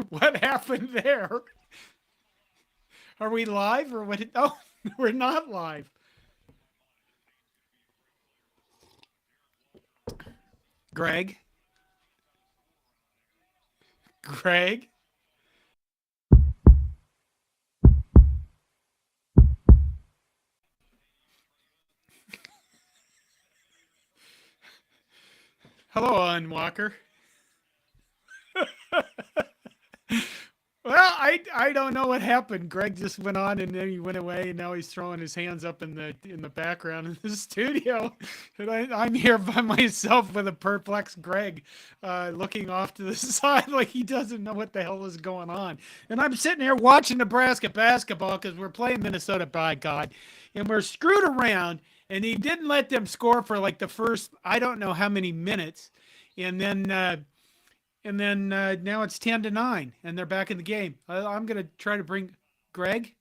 What happened there? Are we live or what? Oh, we're not live. Greg? Greg? Hello, Unwalker. Well, I don't know what happened. Greg just went on and then he went away, and now he's throwing his hands up in the background in the studio, and I'm here by myself with a perplexed Greg, looking off to the side like he doesn't know what the hell is going on, and I'm sitting here watching Nebraska basketball because we're playing Minnesota, by God, and we're screwed around, and he didn't let them score for like the first I don't know how many minutes, and then. Now it's 10-9, and they're back in the game. I'm gonna try to bring Greg.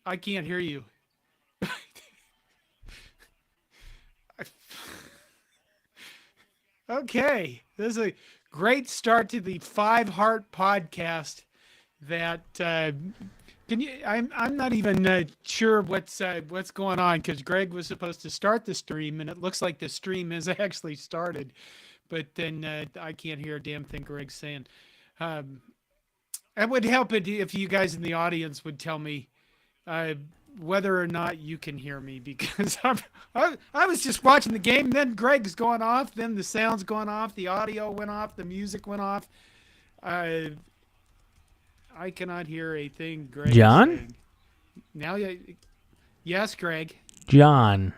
I can't hear you. Okay, this is a great start to the Five Heart podcast. That can you? I'm not even sure what's going on because Greg was supposed to start the stream, and it looks like the stream has actually started. But then I can't hear a damn thing Greg's saying. Um, it would help it if you guys in the audience would tell me uh, whether or not you can hear me because I was just watching the game. Then Greg's going off. Then the sound's going off. The audio went off. The music went off. Uh, I cannot hear a thing Greg is John? saying. Now, yes, Greg. John,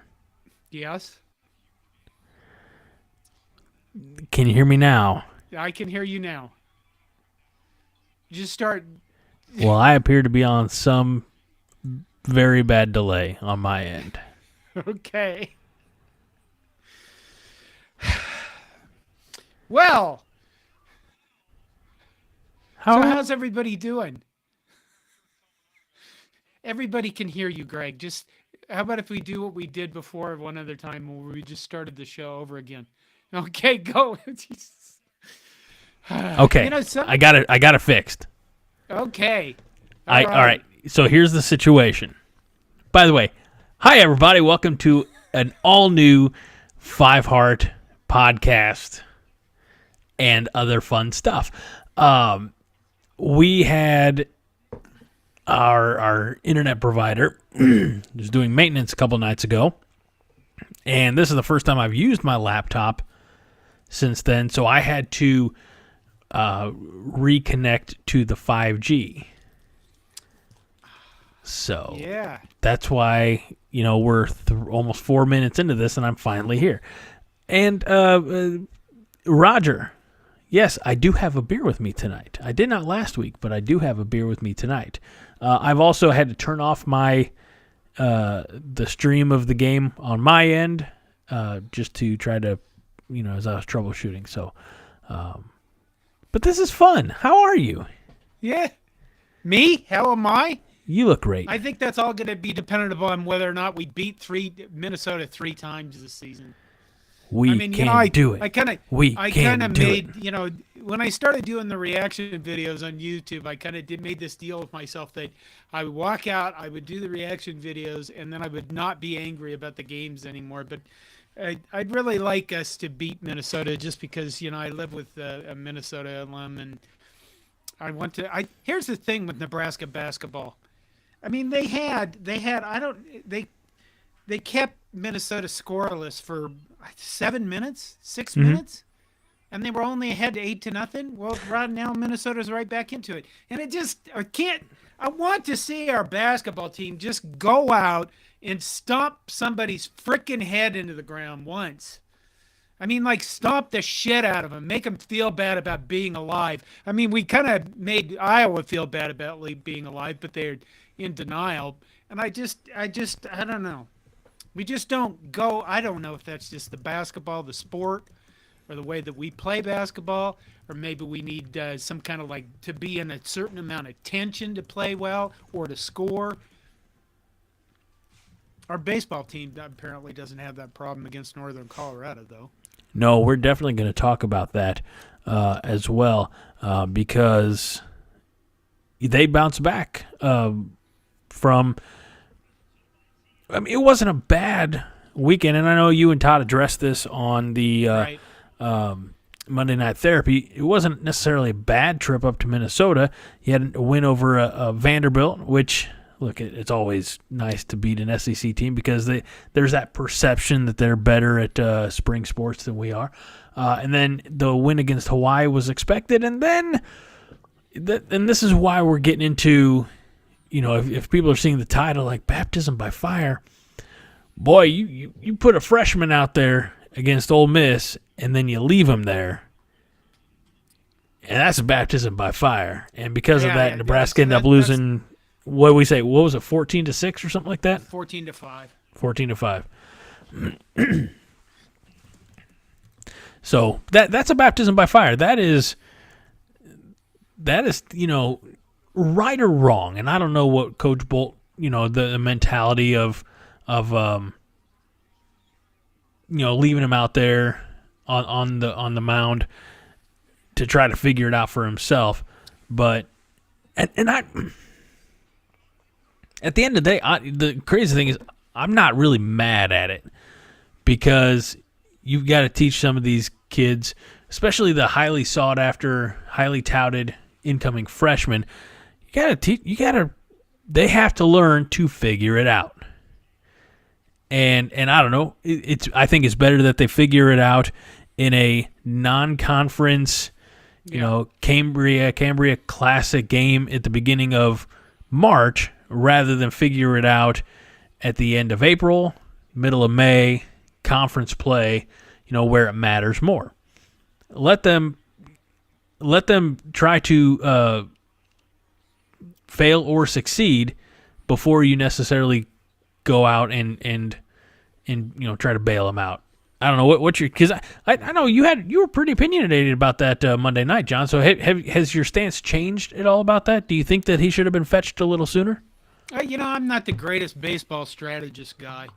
Yes, can you hear me now? I can hear you now. Just start. Well, I appear to be on some very bad delay on my end. Okay. Well, so how's everybody doing? Everybody can hear you, Greg. Just how about if we do what we did before one other time where we just started the show over again? Okay, go. Jesus. Okay, You know, I got it fixed. Okay. All right. So here's the situation. By the way, hi everybody. Welcome to an all new Five Heart podcast and other fun stuff. We had our internet provider was doing maintenance a couple nights ago, and this is the first time I've used my laptop since then. So I had to reconnect to the 5G. So Yeah. that's why, we're almost 4 minutes into this and I'm finally here. And Roger, yes, I do have a beer with me tonight. I did not last week, but I do have a beer with me tonight. I've also had to turn off my the stream of the game on my end just to try to, as I was troubleshooting. So, but this is fun. How are you? Yeah. Me? How am I? You look great. I think that's all going to be dependent upon whether or not we beat Minnesota 3 times this season. We can do it. I kind of made, when I started doing the reaction videos on YouTube, I kind of made this deal with myself that I would walk out, I would do the reaction videos, and then I would not be angry about the games anymore. But I'd really like us to beat Minnesota just because, I live with a Minnesota alum, and I want to. Here's the thing with Nebraska basketball. I mean, they kept Minnesota scoreless for 7 minutes, 6 minutes, and they were only ahead 8-0. Well, right now Minnesota's right back into it, and I want to see our basketball team just go out and stomp somebody's freaking head into the ground once. I mean, like, stomp the shit out of them, make them feel bad about being alive. I mean, we kind of made Iowa feel bad about being alive, but they're in denial. And I don't know. We just don't go. I don't know if that's just the basketball, the sport, or the way that we play basketball, or maybe we need some kind of to be in a certain amount of tension to play well or to score. Our baseball team apparently doesn't have that problem against Northern Colorado, though. No, we're definitely going to talk about that as well because they bounced back from. I mean, it wasn't a bad weekend, and I know you and Todd addressed this on the Monday Night Therapy. It wasn't necessarily a bad trip up to Minnesota. You had a win over a Vanderbilt, which, look, it's always nice to beat an SEC team because there's that perception that they're better at spring sports than we are. And then the win against Hawaii was expected, and then and this is why we're getting into, if people are seeing the title like baptism by fire, boy, you put a freshman out there against Ole Miss, and then you leave him there, and that's a baptism by fire. And because of that, Nebraska ended up losing. What did we say? What was it? 14-6 or something like that. 14-5. 14-5. So that's a baptism by fire. That is right or wrong. And I don't know what Coach Bolt, the mentality of leaving him out there on the mound to try to figure it out for himself. But and I, at the end of the day, the crazy thing is I'm not really mad at it because you've got to teach some of these kids, especially the highly sought after, highly touted incoming freshmen. They have to learn to figure it out. And I don't know. I think it's better that they figure it out in a non-conference, Cambria Classic game at the beginning of March, rather than figure it out at the end of April, middle of May, conference play, where it matters more. Let them try to fail or succeed before you necessarily go out and try to bail them out. I don't know what you're, because I know you were pretty opinionated about that Monday night, John. So has your stance changed at all about that? Do you think that he should have been fetched a little sooner? I'm not the greatest baseball strategist guy.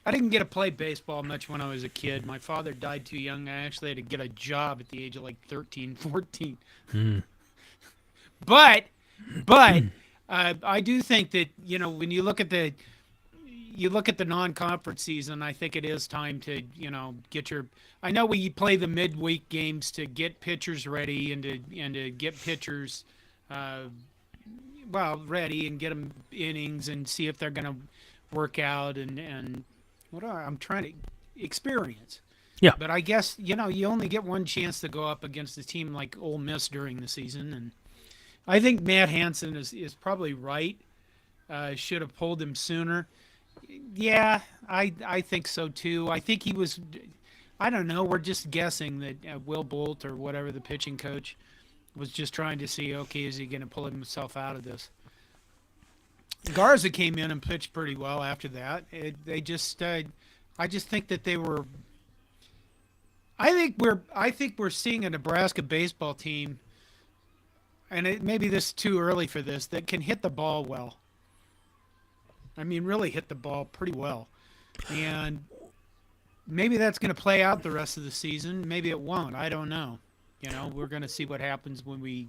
I didn't get to play baseball much when I was a kid. My father died too young. I actually had to get a job at the age of like 13, 14. But I do think that, when you look at the non-conference season, I think it is time to, get your. I know we play the midweek games to get pitchers ready and to get pitchers, ready and get them innings and see if they're going to work out and I'm trying to experience. Yeah. But I guess you only get one chance to go up against a team like Ole Miss during the season, and I think Matt Hansen is probably right. Should have pulled him sooner. Yeah, I think so too. I think he was. I don't know. We're just guessing that Will Bolt or whatever the pitching coach was just trying to see. Okay, is he going to pull himself out of this? Garza came in and pitched pretty well after that. I just think that they were. I think we're seeing a Nebraska baseball team, and maybe this is too early for this, that can hit the ball well. I mean, really hit the ball pretty well. And maybe that's going to play out the rest of the season. Maybe it won't. I don't know. We're going to see what happens when we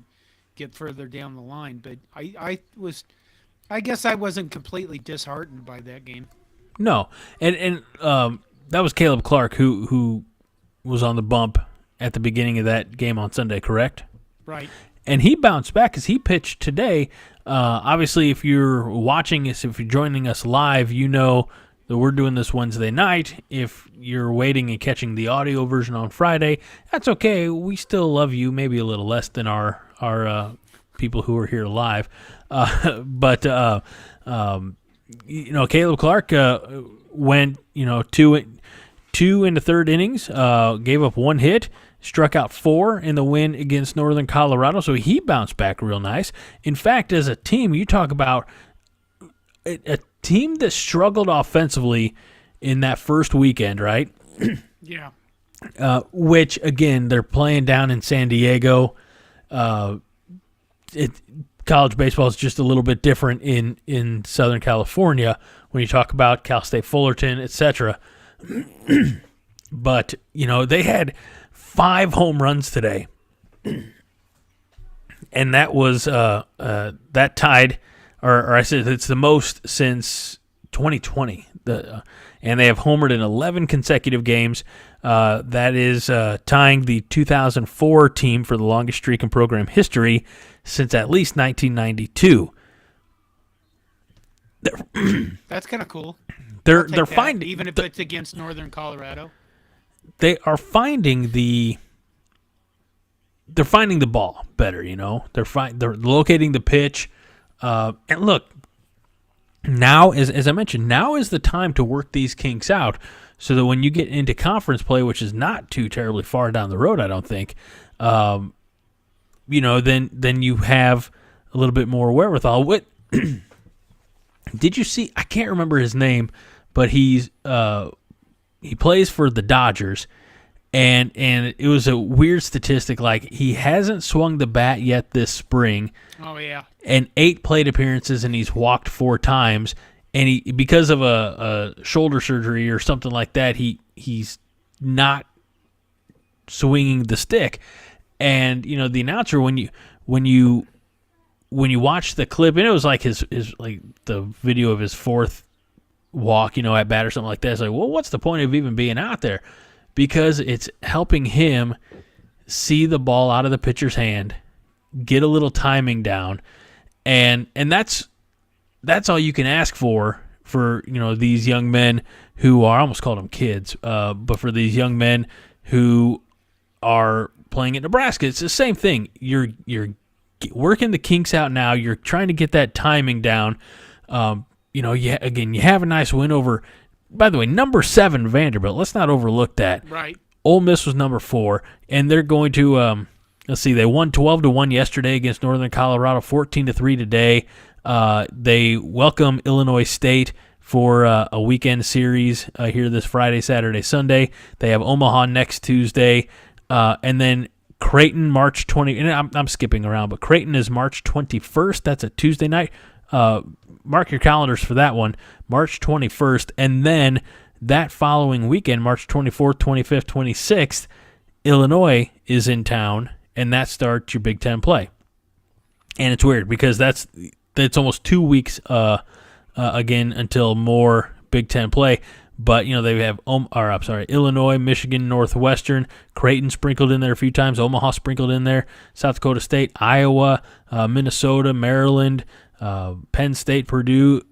get further down the line. But I guess I wasn't completely disheartened by that game. No. And that was Caleb Clark who was on the bump at the beginning of that game on Sunday, correct? Right. And he bounced back because he pitched today. Obviously, if you're watching us, if you're joining us live, you know that we're doing this Wednesday night. If you're waiting and catching the audio version on Friday, that's okay. We still love you, maybe a little less than our people who are here live. But Caleb Clark went, two in the third innings, gave up one hit, struck out 4 in the win against Northern Colorado, so he bounced back real nice. In fact, as a team, you talk about a team that struggled offensively in that first weekend, right? Yeah. Which, again, they're playing down in San Diego. College baseball is just a little bit different in Southern California when you talk about Cal State Fullerton, etc. But, they had 5 home runs today. And that was that tied, or I said it's the most since 2020. And they have homered in 11 consecutive games. That is tying the 2004 team for the longest streak in program history since at least 1992. That's kind of cool. They're finding, even if it's against Northern Colorado. They are finding they're finding the ball better, They're locating the pitch. And look, now, as I mentioned, now is the time to work these kinks out so that when you get into conference play, which is not too terribly far down the road, I don't think, then you have a little bit more wherewithal. What did you see? I can't remember his name, but he plays for the Dodgers. And it was a weird statistic, like he hasn't swung the bat yet this spring. Oh, yeah. And 8 plate appearances, and he's walked 4 times. And he, because of a shoulder surgery or something like that, he's not swinging the stick. And the announcer, when you watch the clip, and it was like his like the video of his 4th walk, at bat or something like that. It's like, well, what's the point of even being out there? Because it's helping him see the ball out of the pitcher's hand, get a little timing down, and that's all you can ask for these young men who are, I almost called them kids, but for these young men who are playing at Nebraska, it's the same thing. You're working the kinks out now. You're trying to get that timing down. You have a nice win over. By the way, number 7 Vanderbilt. Let's not overlook that. Right. Ole Miss was number 4, and they're going to. Let's see. They won 12-1 yesterday against Northern Colorado. 14-3 today. They welcome Illinois State for a weekend series here this Friday, Saturday, Sunday. They have Omaha next Tuesday, and then Creighton March 20. And I'm skipping around, but Creighton is March 21st. That's a Tuesday night. Mark your calendars for that one, March 21st, and then that following weekend, March 24th, 25th, 26th, Illinois is in town, and that starts your Big Ten play. And it's weird because that's almost 2 weeks again until more Big Ten play. But they have Illinois, Michigan, Northwestern, Creighton sprinkled in there a few times, Omaha sprinkled in there, South Dakota State, Iowa, Minnesota, Maryland. Penn State, Purdue,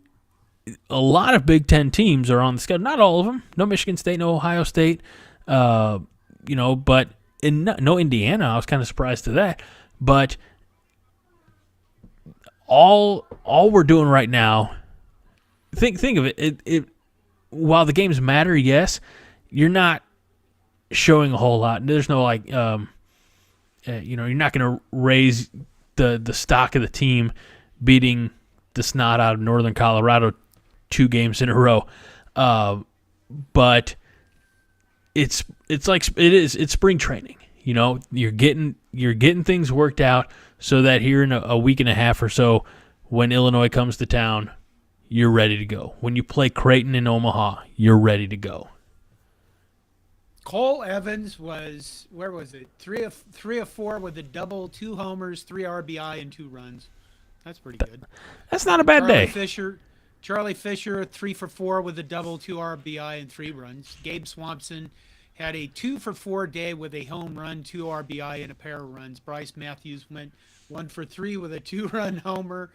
a lot of Big Ten teams are on the schedule. Not all of them. No Michigan State, no Ohio State, but no Indiana. I was kind of surprised to that. But all we're doing right now, think of it. While the games matter, yes, you're not showing a whole lot. There's no you're not going to raise the stock of the team beating the snot out of Northern Colorado 2 games in a row, but it's spring training. You're getting things worked out so that here in a week and a half or so, when Illinois comes to town, you're ready to go. When you play Creighton in Omaha, you're ready to go. Cole Evans was, where was it? 3 of 4 with a double, 2 homers, 3 RBI, and 2 runs. That's pretty good. That's not a bad day. Charlie Fisher, 3 for 4 with a double, 2 RBI, and 3 runs. Gabe Swampson had a 2 for 4 day with a home run, 2 RBI, and a pair of runs. Bryce Matthews went 1 for 3 with a 2-run homer.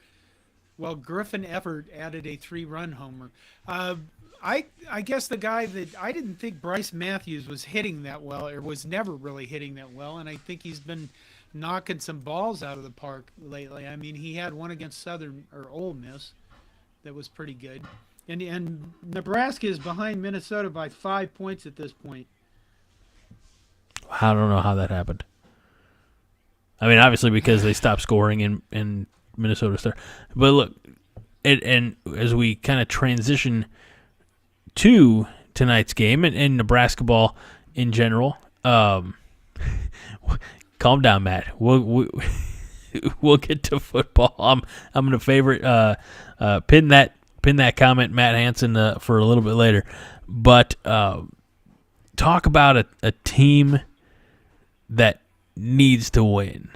Well, Griffin Everett added a 3-run homer. I guess the guy that I didn't think Bryce Matthews was hitting that well, or was never really hitting that well, and I think he's been knocking some balls out of the park lately. I mean, he had one against Ole Miss that was pretty good. And Nebraska is behind Minnesota by 5 points at this point. I don't know how that happened. I mean, obviously because they stopped scoring in Minnesota Star. But look, and as we kind of transition to tonight's game and Nebraska ball in general, calm down, Matt. We'll get to football. I'm going to favorite pin that comment, Matt Hansen, for a little bit later. But talk about a team that needs to win,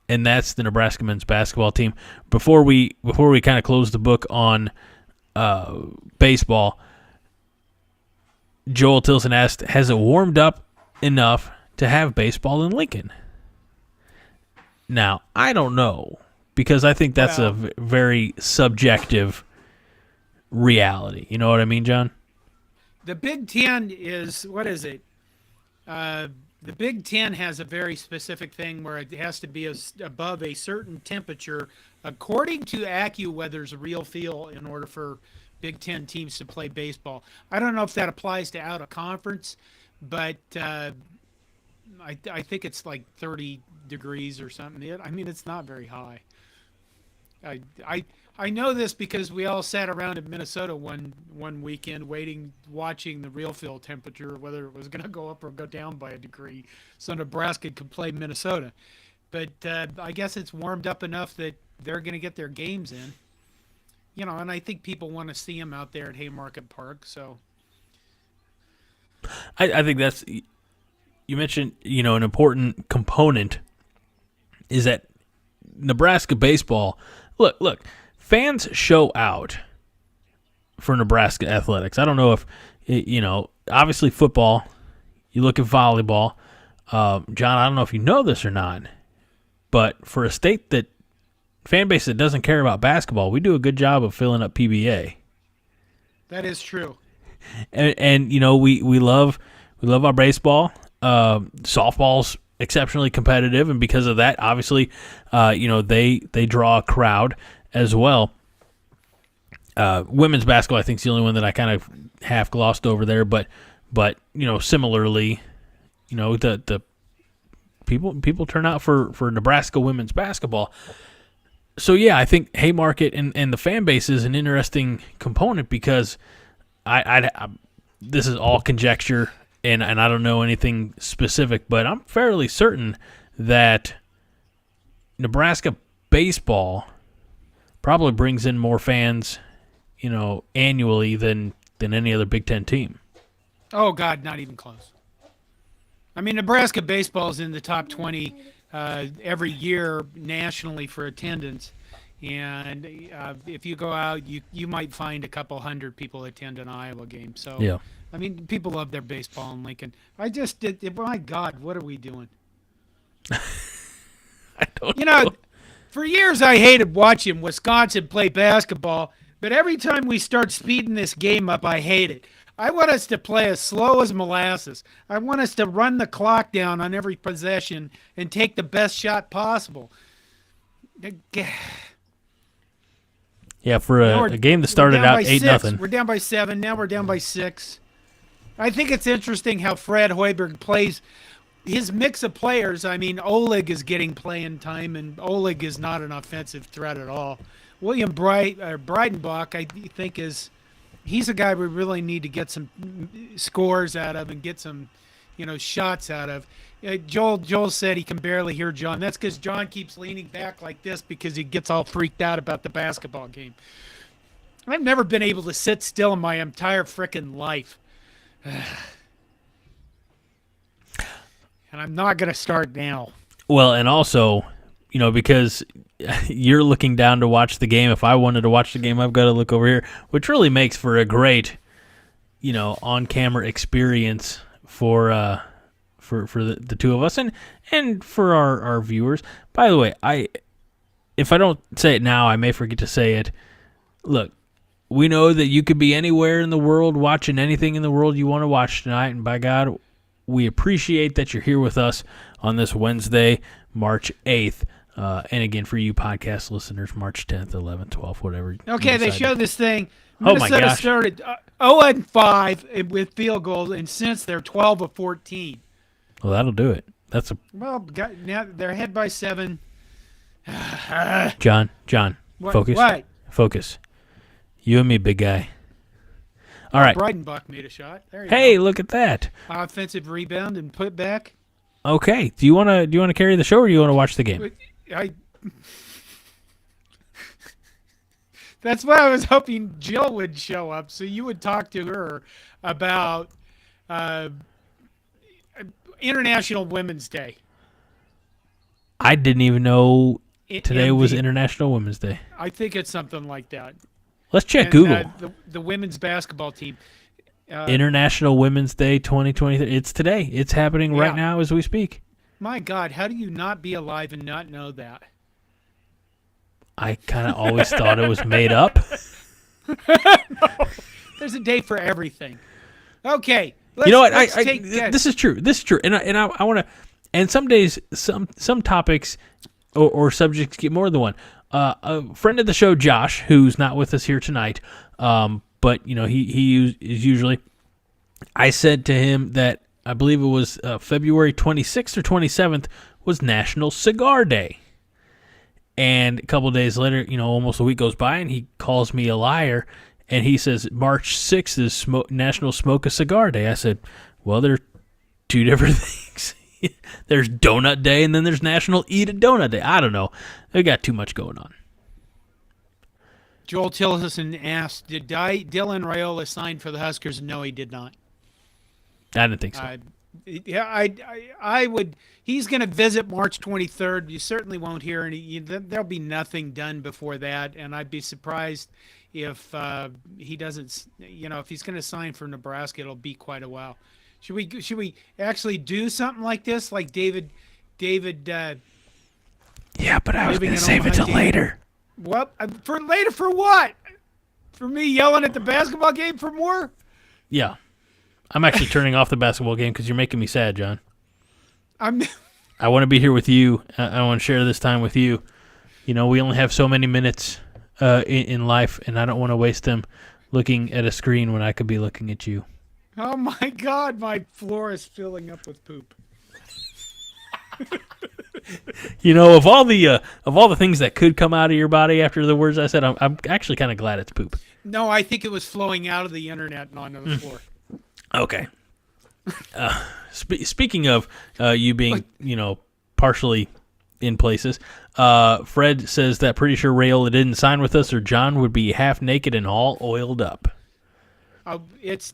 and that's the Nebraska men's basketball team. Before we kind of close the book on baseball, Joel Tilson asked, has it warmed up enough to have baseball in Lincoln? Now, I don't know, because I think that's a very subjective reality. You know what I mean, John? The Big Ten is, what is it? The Big Ten has a very specific thing where it has to be above a certain temperature, according to AccuWeather's real feel, in order for Big Ten teams to play baseball. I don't know if that applies to out of conference, but I think it's like 30 degrees or something. I mean, it's not very high. I know this because we all sat around in Minnesota one weekend watching the real feel temperature, whether it was going to go up or go down by a degree, so Nebraska could play Minnesota. But I guess it's warmed up enough that they're going to get their games in. You know, and I think people want to see them out there at Haymarket Park. So I think that's, you mentioned, you know, an important component is that Nebraska baseball, look, fans show out for Nebraska athletics. I don't know if, you know, obviously football, you look at volleyball. John, I don't know if you know this or not, but for a state that, fan base that doesn't care about basketball, we do a good job of filling up PBA. That is true. And you know, we love our baseball. Softball's exceptionally competitive, and because of that, obviously, you know, they draw a crowd as well. Women's basketball, I think, is the only one that I kind of half glossed over there, but you know, similarly, you know, the people turn out for Nebraska women's basketball. So yeah, I think Haymarket and the fan base is an interesting component, because I this is all conjecture, and I don't know anything specific, but I'm fairly certain that Nebraska baseball probably brings in more fans, you know, annually than any other Big Ten team. Oh God, not even close. I mean, Nebraska baseball is in the top 20 every year nationally for attendance, and if you go out, you might find a couple hundred people attend an Iowa game. So Yeah. I mean, people love their baseball in Lincoln. I just did. My God, what are we doing? I don't You know, for years I hated watching Wisconsin play basketball, but every time we start speeding this game up, I hate it. I want us to play as slow as molasses. I want us to run the clock down on every possession and take the best shot possible. Yeah, for a game that started out 8-0. We're down by 7. Now we're down by 6. I think it's interesting how Fred Hoiberg plays. His mix of players, I mean, Oleg is getting playing time, and Oleg is not an offensive threat at all. William Breidenbach, I think, he's a guy we really need to get some scores out of and get some, you know, shots out of. Joel said he can barely hear John. That's because John keeps leaning back like this because he gets all freaked out about the basketball game. I've never been able to sit still in my entire frickin' life. And I'm not going to start now. Well, and also, you know, because you're looking down to watch the game. If I wanted to watch the game, I've got to look over here, which really makes for a great, you know, on-camera experience for the two of us and for our viewers. By the way, if I don't say it now, I may forget to say it. Look, we know that you could be anywhere in the world watching anything in the world you want to watch tonight, and by God, we appreciate that you're here with us on this Wednesday, March 8th. And again, for you podcast listeners, March 10th, 11th, 12th, whatever. Okay, they show this thing. Oh, my Minnesota gosh. started 0-5 with field goals, and since they're 12 of 14. Well, that'll do it. Well, now they're ahead by 7. John, What? focus. What? Focus. You and me, big guy. All right. Breidenbach made a shot. There you Hey, go. look at that. Offensive rebound and put back. Okay. Do you want to carry the show, or do you want to watch the game? That's why I was hoping Jill would show up so you would talk to her about International Women's Day. I didn't even know today was the- International Women's Day. I think it's something like that. Let's check And, Google. The women's basketball team. International Women's Day 2023. It's today. It's happening right Yeah. now as we speak. My God, how do you not be alive and not know that? I kind of always thought it was made up. There's a day for everything. Okay. You know what? This is true. This is true. And I want to. And some days, some topics or subjects get more than one. A friend of the show, Josh, who's not with us here tonight, but he is usually. I said to him that I believe it was February 26th or 27th was National Cigar Day. And a couple of days later, almost a week goes by, and he calls me a liar, and he says March 6th is National Smoke a Cigar Day. I said, well, they're two different things. There's Donut Day, and then there's National Eat a Donut Day. I don't know. They got too much going on. Joel Tillison asked, did Dylan Raiola sign for the Huskers? No, he did not. I didn't think so. I would. He's going to visit March 23rd. You certainly won't hear any. There'll be nothing done before that, and I'd be surprised if he doesn't. If he's going to sign for Nebraska, it'll be quite a while. Should we actually do something like this, like David? Yeah, but I was going to save it till later. What for later? For what? For me yelling at the basketball game for more? Yeah. I'm actually turning off the basketball game because you're making me sad, John. I want to be here with you. I want to share this time with you. We only have so many minutes in life, and I don't want to waste them looking at a screen when I could be looking at you. Oh, my God. My floor is filling up with poop. Of all the things that could come out of your body after the words I said, I'm actually kind of glad it's poop. No, I think it was flowing out of the internet and onto the floor. Okay. Speaking of you being, partially in places, Fred says that pretty sure Raiola didn't sign with us or John would be half naked and all oiled up. It's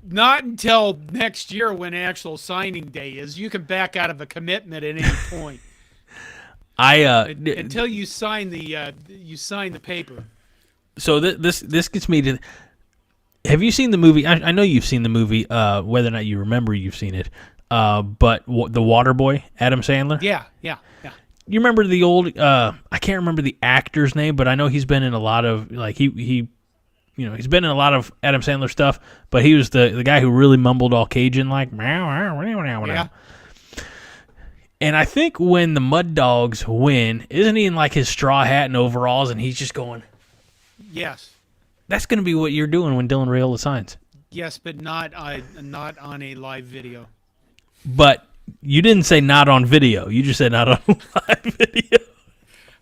not until next year when actual signing day is. You can back out of a commitment at any point. Until you sign the paper. So this gets me to. Have you seen the movie? I know you've seen the movie. Whether or not you remember you've seen it, but The Waterboy, Adam Sandler. Yeah. You remember the old? I can't remember the actor's name, but I know he's been in a lot of he's been in a lot of Adam Sandler stuff. But he was the guy who really mumbled all Cajun like. Yeah. And I think when the Mud Dogs win, isn't he in like his straw hat and overalls, and he's just going? Yes. That's going to be what you're doing when Dylan Raiola signs. Yes, but not on a live video. But you didn't say not on video. You just said not on live video.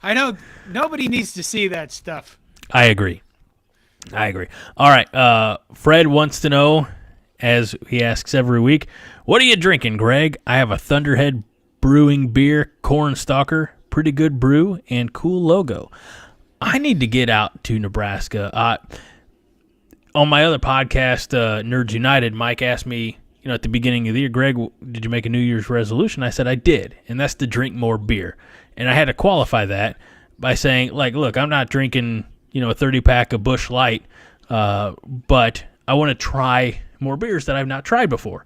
I know. Nobody needs to see that stuff. I agree. All right. Fred wants to know, as he asks every week, what are you drinking, Greg? I have a Thunderhead Brewing beer, Corn Stalker, pretty good brew, and cool logo. I need to get out to Nebraska. On my other podcast, Nerds United, Mike asked me, at the beginning of the year, Greg, did you make a New Year's resolution? I said I did, and that's to drink more beer. And I had to qualify that by saying, look, I'm not drinking, a 30-pack of Busch Light, but I want to try more beers that I've not tried before.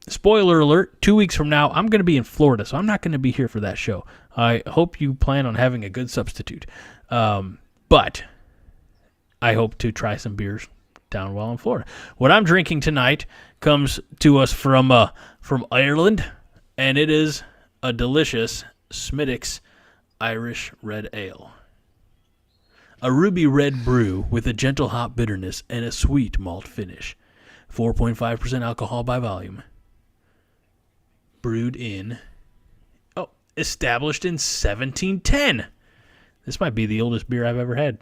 Spoiler alert, 2 weeks from now, I'm going to be in Florida, so I'm not going to be here for that show. I hope you plan on having a good substitute. But I hope to try some beers down while in Florida. What I'm drinking tonight comes to us from Ireland, and it is a delicious Smithwick's Irish Red Ale. A ruby red brew with a gentle hop bitterness and a sweet malt finish. 4.5% alcohol by volume. Brewed in... established in 1710. This might be the oldest beer I've ever had.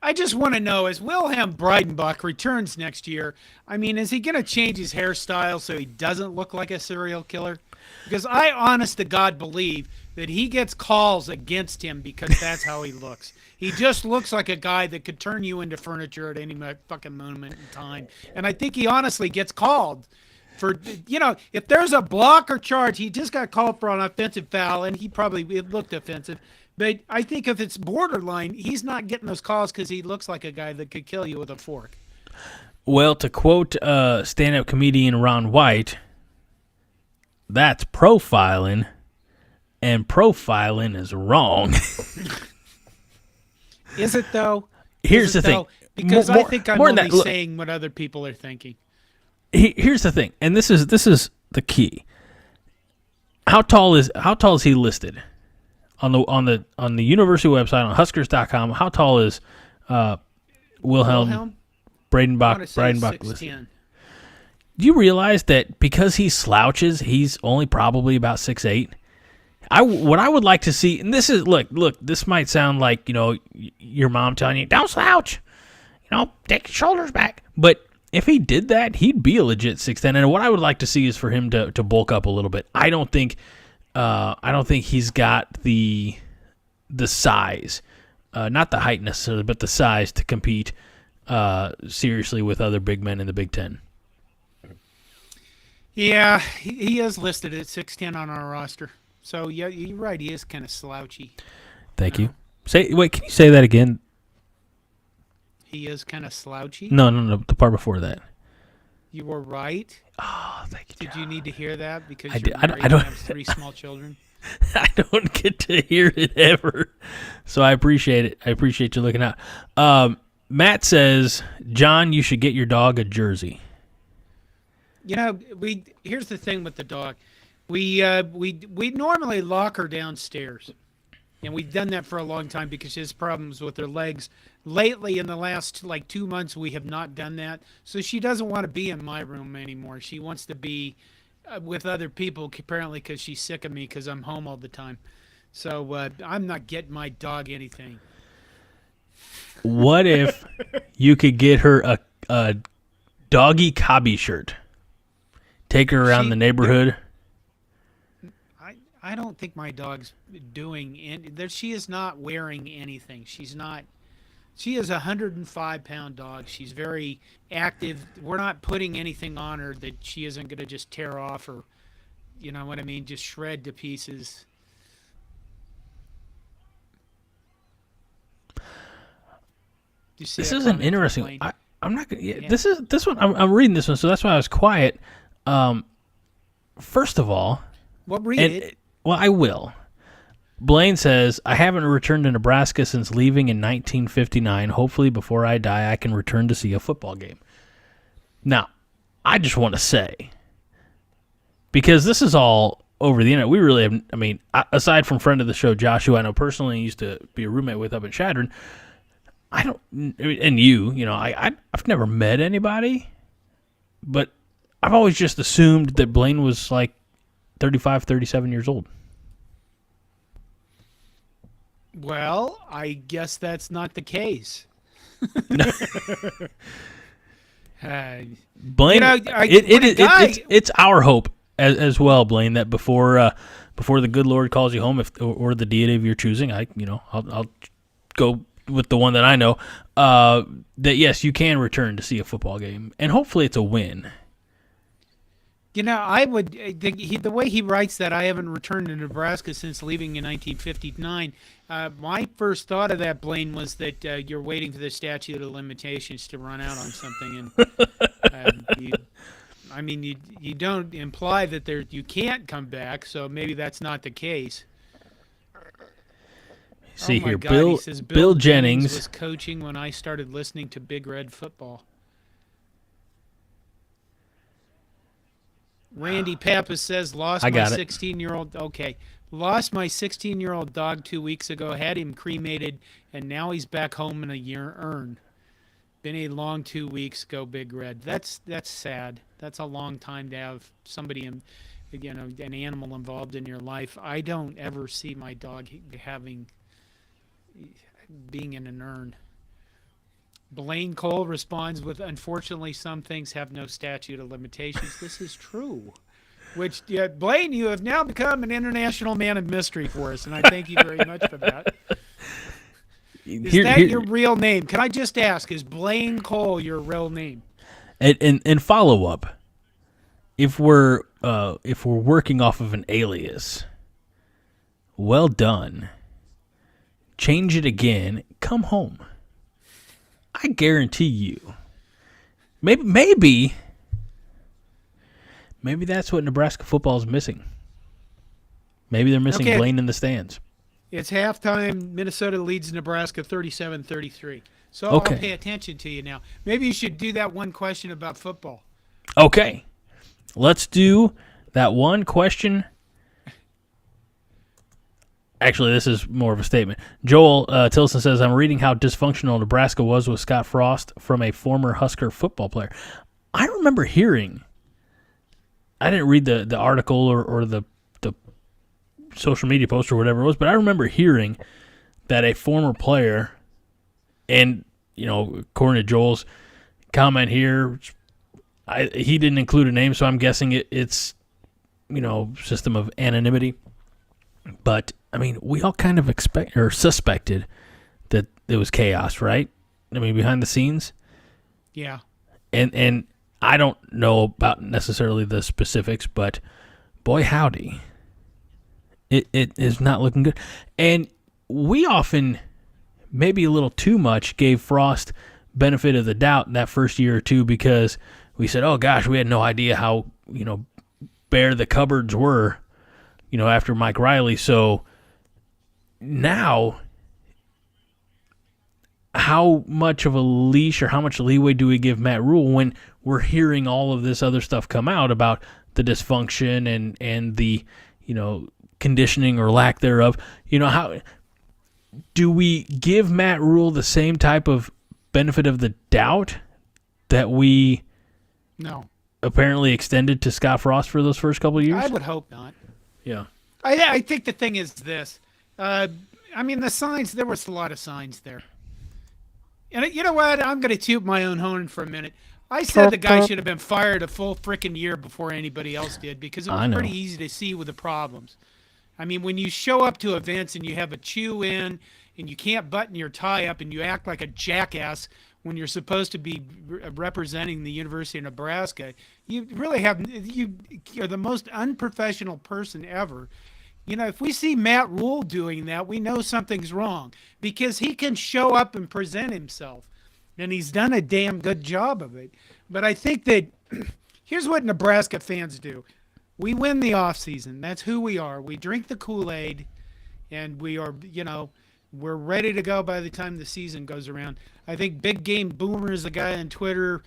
I just want to know, as Wilhelm Breidenbach returns next year, is he going to change his hairstyle so he doesn't look like a serial killer? Because I, honest to God, believe that he gets calls against him because that's how he looks. He just looks like a guy that could turn you into furniture at any fucking moment in time. And I think he honestly gets called for, if there's a block or charge, he just got called for an offensive foul, and it looked offensive. But I think if it's borderline, he's not getting those calls because he looks like a guy that could kill you with a fork. Well, to quote stand-up comedian Ron White, that's profiling, and profiling is wrong. Is it, though? Here's the thing. Because I think I'm only saying what other people are thinking. Here's the thing, and this is the key. How tall is he listed on the university website on Huskers.com? How tall is Wilhelm Breidenbach listed? Do you realize that because he slouches, he's only probably about 6'8"? What I would like to see, and this is look, this might sound like your mom telling you don't slouch, take your shoulders back, but if he did that, he'd be a legit 6'10". And what I would like to see is for him to bulk up a little bit. I don't think he's got the size, not the height necessarily, but the size to compete seriously with other big men in the Big Ten. Yeah, he is listed at 6'10" on our roster. So yeah, you're right. He is kind of slouchy. Thank you. Can you say that again? He is kind of slouchy? No, the part before that. You were right. Oh, thank you. Did you need to hear that? Because I don't have 3 small children. I don't get to hear it ever. So I appreciate it. I appreciate you looking out. Matt says, John, you should get your dog a jersey. Here's the thing with the dog. We normally lock her downstairs. And we've done that for a long time because she has problems with her legs. Lately, in the last 2 months, we have not done that. So she doesn't want to be in my room anymore. She wants to be with other people, apparently because she's sick of me because I'm home all the time. So I'm not getting my dog anything. What if you could get her a doggy cobby shirt? Take her around the neighborhood. I don't think my dog's doing she is not wearing anything. She is a 105-pound dog. She's very active. We're not putting anything on her that she isn't going to just tear off or, just shred to pieces. This is an interesting. I'm not going to. This one. I'm reading this one, so that's why I was quiet. First of all, read it. Well, I will. Blaine says, I haven't returned to Nebraska since leaving in 1959. Hopefully, before I die, I can return to see a football game. Now, I just want to say, because this is all over the internet, we really have, aside from friend of the show, Josh, who I know personally used to be a roommate with up in Chadron, I've never met anybody, but I've always just assumed that Blaine was 35, 37 years old. Well, I guess that's not the case. Blaine, it's our hope as well, Blaine, that before the good Lord calls you home, or the deity of your choosing, I'll go with the one that I know. That yes, you can return to see a football game, and hopefully it's a win. I would the way he writes that I haven't returned to Nebraska since leaving in 1959. My first thought of that, Blaine, was that you're waiting for the statute of limitations to run out on something, and you don't imply that you can't come back, so maybe that's not the case. See here, God, he says Bill Jennings was coaching when I started listening to Big Red Football. Randy Pappas says, lost my 16-year-old. Okay. Lost my 16-year-old dog 2 weeks ago, had him cremated, and now he's back home in a urn. Been a long 2 weeks, go Big Red. That's sad. That's a long time to have somebody, an animal involved in your life. I don't ever see my dog being in an urn. Blaine Cole responds with, unfortunately, some things have no statute of limitations. This is true. Which, Blaine, you have now become an international man of mystery for us, and I thank you very much for that. Is that your real name? Can I just ask, is Blaine Cole your real name? And follow up, if we're working off of an alias, well done. Change it again. Come home. I guarantee you. Maybe that's what Nebraska football is missing. Maybe they're missing Blaine in the stands. It's halftime. Minnesota leads Nebraska 37-33. So I'll pay attention to you now. Maybe you should do that one question about football. Okay. Let's do that one question. Actually, this is more of a statement. Joel Tilson says, I'm reading how dysfunctional Nebraska was with Scott Frost from a former Husker football player. I remember hearing, I didn't read the article or the social media post or whatever it was, but I remember hearing that a former player, and, according to Joel's comment here, he didn't include a name, so I'm guessing it's, system of anonymity. But, we all kind of suspected that it was chaos, right? Behind the scenes. Yeah. And I don't know about necessarily the specifics, but boy, howdy. It is not looking good. And we often, maybe a little too much, gave Frost benefit of the doubt in that first year or two because we said, oh, gosh, we had no idea how, bare the cupboards were, after Mike Riley. So now, how much of a leash or how much leeway do we give Matt Rhule when we're hearing all of this other stuff come out about the dysfunction and the, conditioning or lack thereof? How do we give Matt Rhule the same type of benefit of the doubt that we apparently extended to Scott Frost for those first couple of years? I would hope not. Yeah. I think the thing is this. The signs, there was a lot of signs there. And you know what? I'm going to toot my own horn for a minute. I said the guy should have been fired a full freaking year before anybody else did because it was pretty easy to see with the problems. When you show up to events and you have a chew in and you can't button your tie up and you act like a jackass when you're supposed to be representing the University of Nebraska, you really you're the most unprofessional person ever. If we see Matt Rhule doing that, we know something's wrong because he can show up and present himself, and he's done a damn good job of it. But I think that here's what Nebraska fans do. We win the offseason. That's who we are. We drink the Kool-Aid, and we are, we're ready to go by the time the season goes around. I think Big Game Boomer is the guy on Twitter.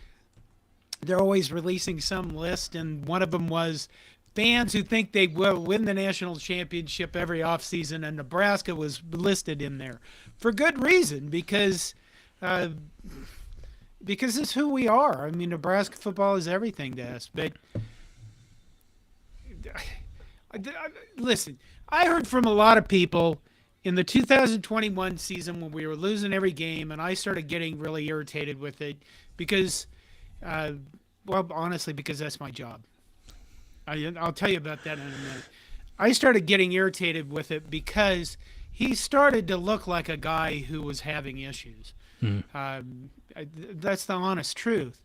They're always releasing some list, and one of them was fans who think they will win the national championship every offseason, and Nebraska was listed in there for good reason because it's who we are. Nebraska football is everything to us. But listen, I heard from a lot of people in the 2021 season when we were losing every game, and I started getting really irritated with it because, honestly, because that's my job. I'll tell you about that in a minute. I started getting irritated with it because he started to look like a guy who was having issues. That's the honest truth.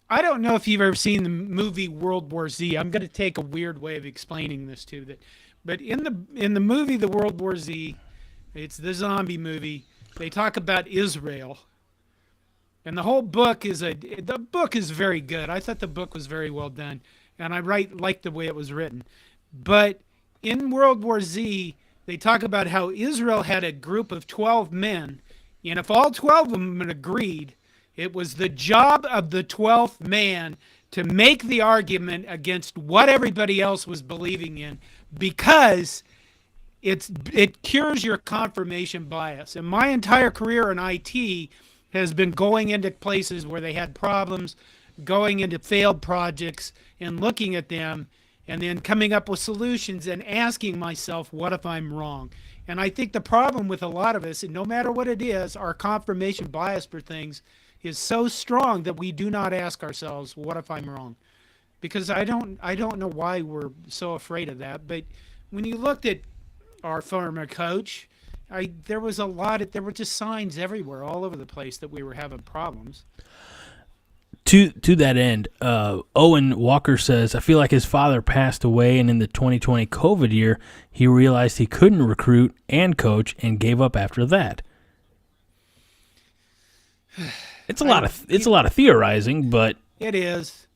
I don't know if you've ever seen the movie World War Z. I'm going to take a weird way of explaining this to you. But in the movie The World War Z, it's the zombie movie, they talk about Israel. And the whole book is very good. I thought the book was very well done. And I liked the way it was written. But in World War Z, they talk about how Israel had a group of 12 men. And if all 12 of them agreed, it was the job of the 12th man to make the argument against what everybody else was believing in because it cures your confirmation bias. And my entire career in IT has been going into places where they had problems, going into failed projects and looking at them and then coming up with solutions and asking myself, what if I'm wrong? And I think the problem with a lot of us, and no matter what it is, our confirmation bias for things is so strong that we do not ask ourselves, what if I'm wrong? because I don't know why we're so afraid of that. But when you looked at our former coach, there were just signs everywhere, all over the place, that we were having problems. To that end, Owen Walker says, I feel like his father passed away, and in the 2020 COVID year, he realized he couldn't recruit and coach and gave up after that. It's a lot of theorizing, but it is.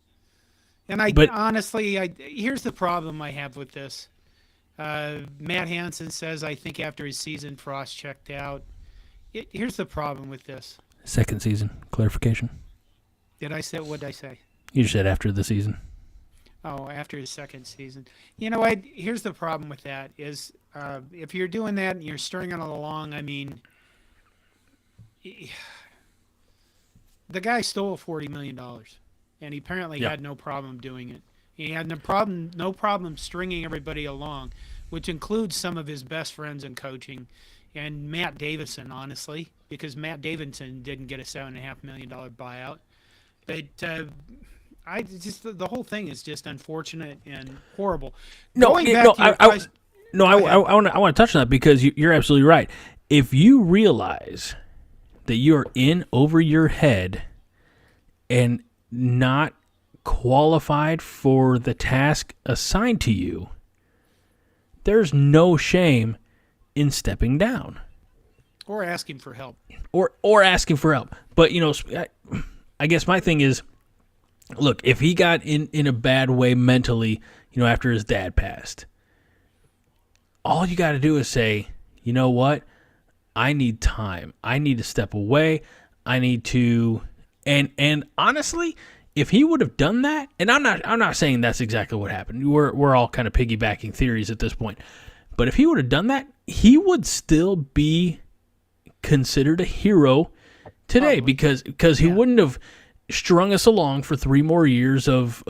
And honestly, here's the problem I have with this. Matt Hansen says, I think after his season, Frost checked out. Here's the problem with this. Second season, clarification. What did I say? You said after the season. Oh, after his second season. You know what? Here's the problem with that is if you're doing that and you're stringing it along, I mean, the guy stole $40 million, and he apparently had no problem doing it. He had no problem stringing everybody along, which includes some of his best friends in coaching, and Matt Davison, honestly, because Matt Davison didn't get a $7.5 million buyout. But the whole thing is just unfortunate and horrible. I want to touch on that because you're absolutely right. If you realize that you're in over your head and not qualified for the task assigned to you, there's no shame in stepping down or asking for help. Or asking for help. But I guess my thing is, look, if he got in a bad way mentally, after his dad passed, all you got to do is say, you know what? I need time. I need to step away. I need to, and honestly, if he would have done that, and I'm not saying that's exactly what happened. We're all kind of piggybacking theories at this point. But if he would have done that, he would still be considered a hero today. Probably. because he wouldn't have strung us along for 3 more years of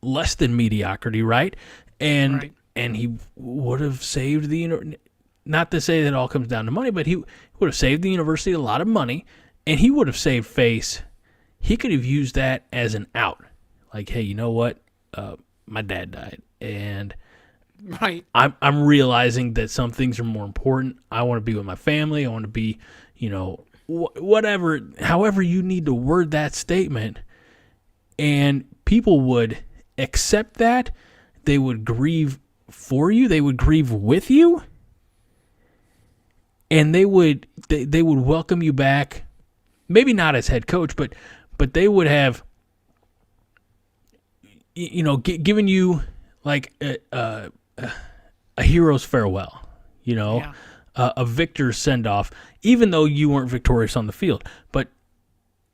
less than mediocrity, right? And he would have saved the, not to say that it all comes down to money, but he would have saved the university a lot of money, and he would have saved face. He could have used that as an out. Like, hey, you know what? My dad died, and I'm realizing that some things are more important. I want to be with my family. I want to be, whatever, however you need to word that statement, and people would accept that. They would grieve for you. They would grieve with you, and they would welcome you back. Maybe not as head coach, but they would have, given you like a hero's farewell. A victor's send-off, even though you weren't victorious on the field. But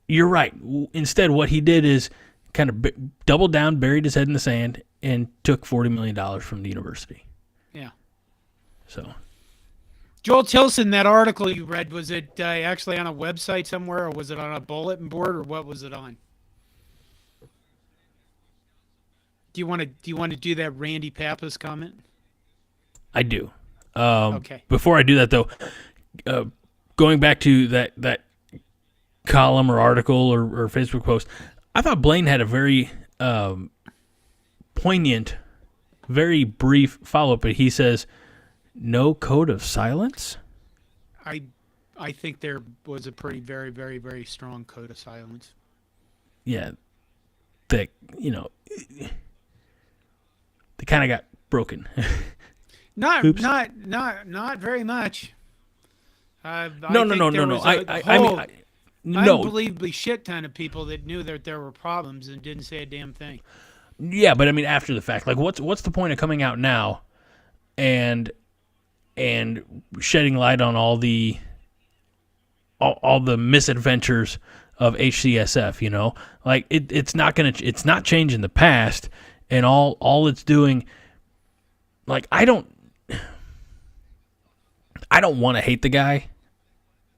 you're right. Instead, what he did is kind of doubled down, buried his head in the sand, and took $40 million from the university. Yeah. So, Joel Tilson, that article you read, was it actually on a website somewhere, or was it on a bulletin board, or what was it on? Do you want to do that Randy Pappas comment? I do. Okay. Before I do that, though, going back to that column or article or Facebook post, I thought Blaine had a very poignant, very brief follow-up, but he says, no code of silence? I think there was a pretty very, very, very strong code of silence. Yeah. That, they kind of got broken. Not very much. No. Unbelievably shit ton of people that knew that there were problems and didn't say a damn thing. Yeah, but I mean after the fact, like what's the point of coming out now and shedding light on all the misadventures of HCSF, Like it's not changing the past, and all it's doing, like I don't want to hate the guy.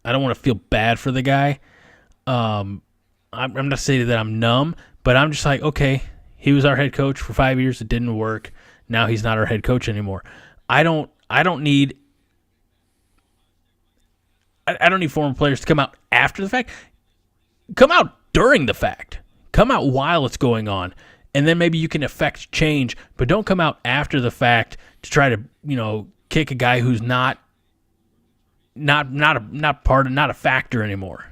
I don't want to feel bad for the guy. I'm not saying that I'm numb, but I'm just like, okay, he was our head coach for 5 years. It didn't work. Now he's not our head coach anymore. I don't need former players to come out after the fact. Come out during the fact. Come out while it's going on and then maybe you can affect change, but don't come out after the fact to try to, kick a guy who's not a factor anymore.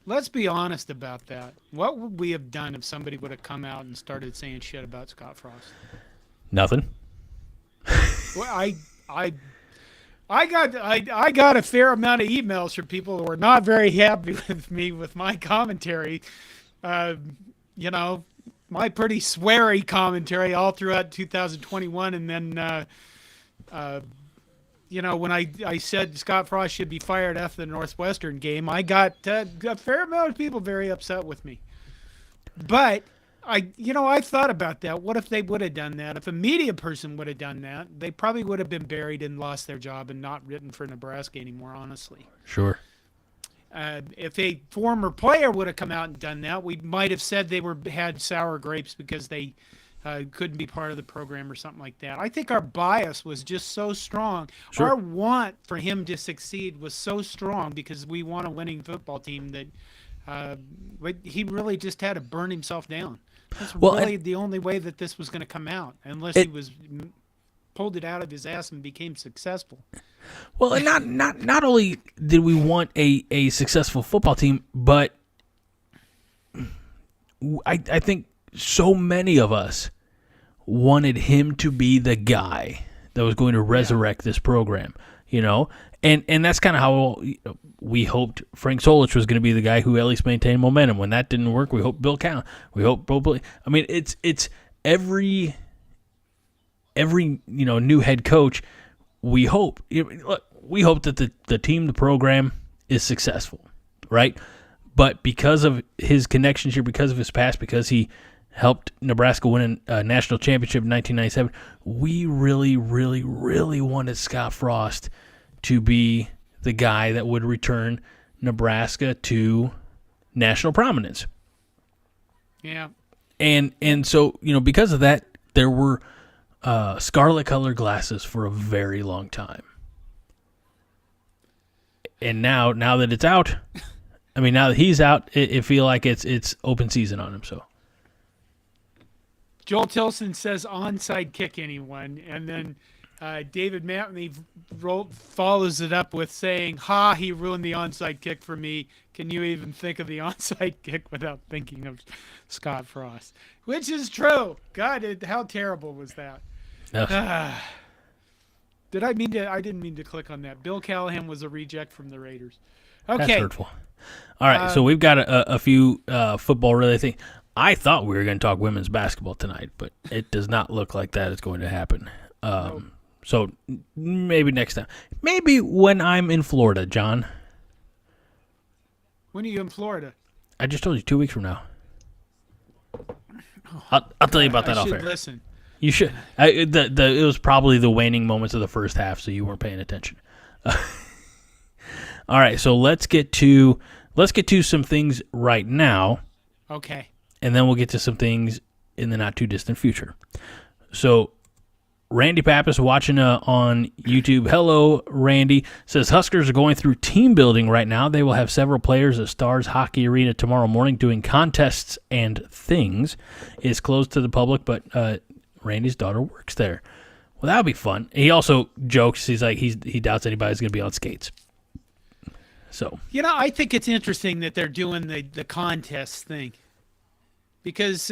Let's be honest about that. What would we have done if somebody would have come out and started saying shit about Scott Frost? Nothing. Well, I got a fair amount of emails from people who were not very happy with me with my commentary. My pretty sweary commentary all throughout 2021, and then when I said Scott Frost should be fired after the Northwestern game, I got a fair amount of people very upset with me. But I thought about that. What if they would have done that? If a media person would have done that, they probably would have been buried and lost their job and not written for Nebraska anymore, honestly. Sure. If a former player would have come out and done that, we might have said they had sour grapes because they couldn't be part of the program or something like that. I think our bias was just so strong. Sure. Our want for him to succeed was so strong because we want a winning football team that he really just had to burn himself down. That's really the only way that this was going to come out, unless he pulled it out of his ass and became successful. Well, and not only did we want a successful football team, but I think so many of us wanted him to be the guy that was going to resurrect this program, and that's kind of how we hoped Frank Solich was going to be the guy who at least maintained momentum. When that didn't work, we hope Bill Cowan. We hope probably. I mean, it's every new head coach. We hope that the team, the program is successful, right? But because of his connections here, because of his past, because he helped Nebraska win a national championship in 1997, we really, really, really wanted Scott Frost to be the guy that would return Nebraska to national prominence. Yeah. And so, because of that, there were scarlet-colored glasses for a very long time. And now that it's out, now that he's out, it feel like it's open season on him. So Joel Tilson says onside kick anyone, and then David Matney follows it up with saying, "Ha! He ruined the onside kick for me. Can you even think of the onside kick without thinking of Scott Frost?" Which is true. God, how terrible was that? I didn't mean to click on that. Bill Callahan was a reject from the Raiders. Okay. That's hurtful. All right, so we've got a few football-related things. I thought we were going to talk women's basketball tonight, but it does not look like that is going to happen. So maybe next time. Maybe when I'm in Florida, John. When are you in Florida? I just told you 2 weeks from now. I'll tell you about that off air. Listen. You should. It was probably the waning moments of the first half, so you weren't paying attention. All right, so let's get to some things right now. Okay. And then we'll get to some things in the not too distant future. So Randy Pappas watching on YouTube. Hello, Randy. Says Huskers are going through team building right now. They will have several players at Stars Hockey Arena tomorrow morning doing contests and things. It's closed to the public, but Randy's daughter works there. Well, that would be fun. He also jokes. He's like he doubts anybody's going to be on skates. So I think it's interesting that they're doing the contest thing, because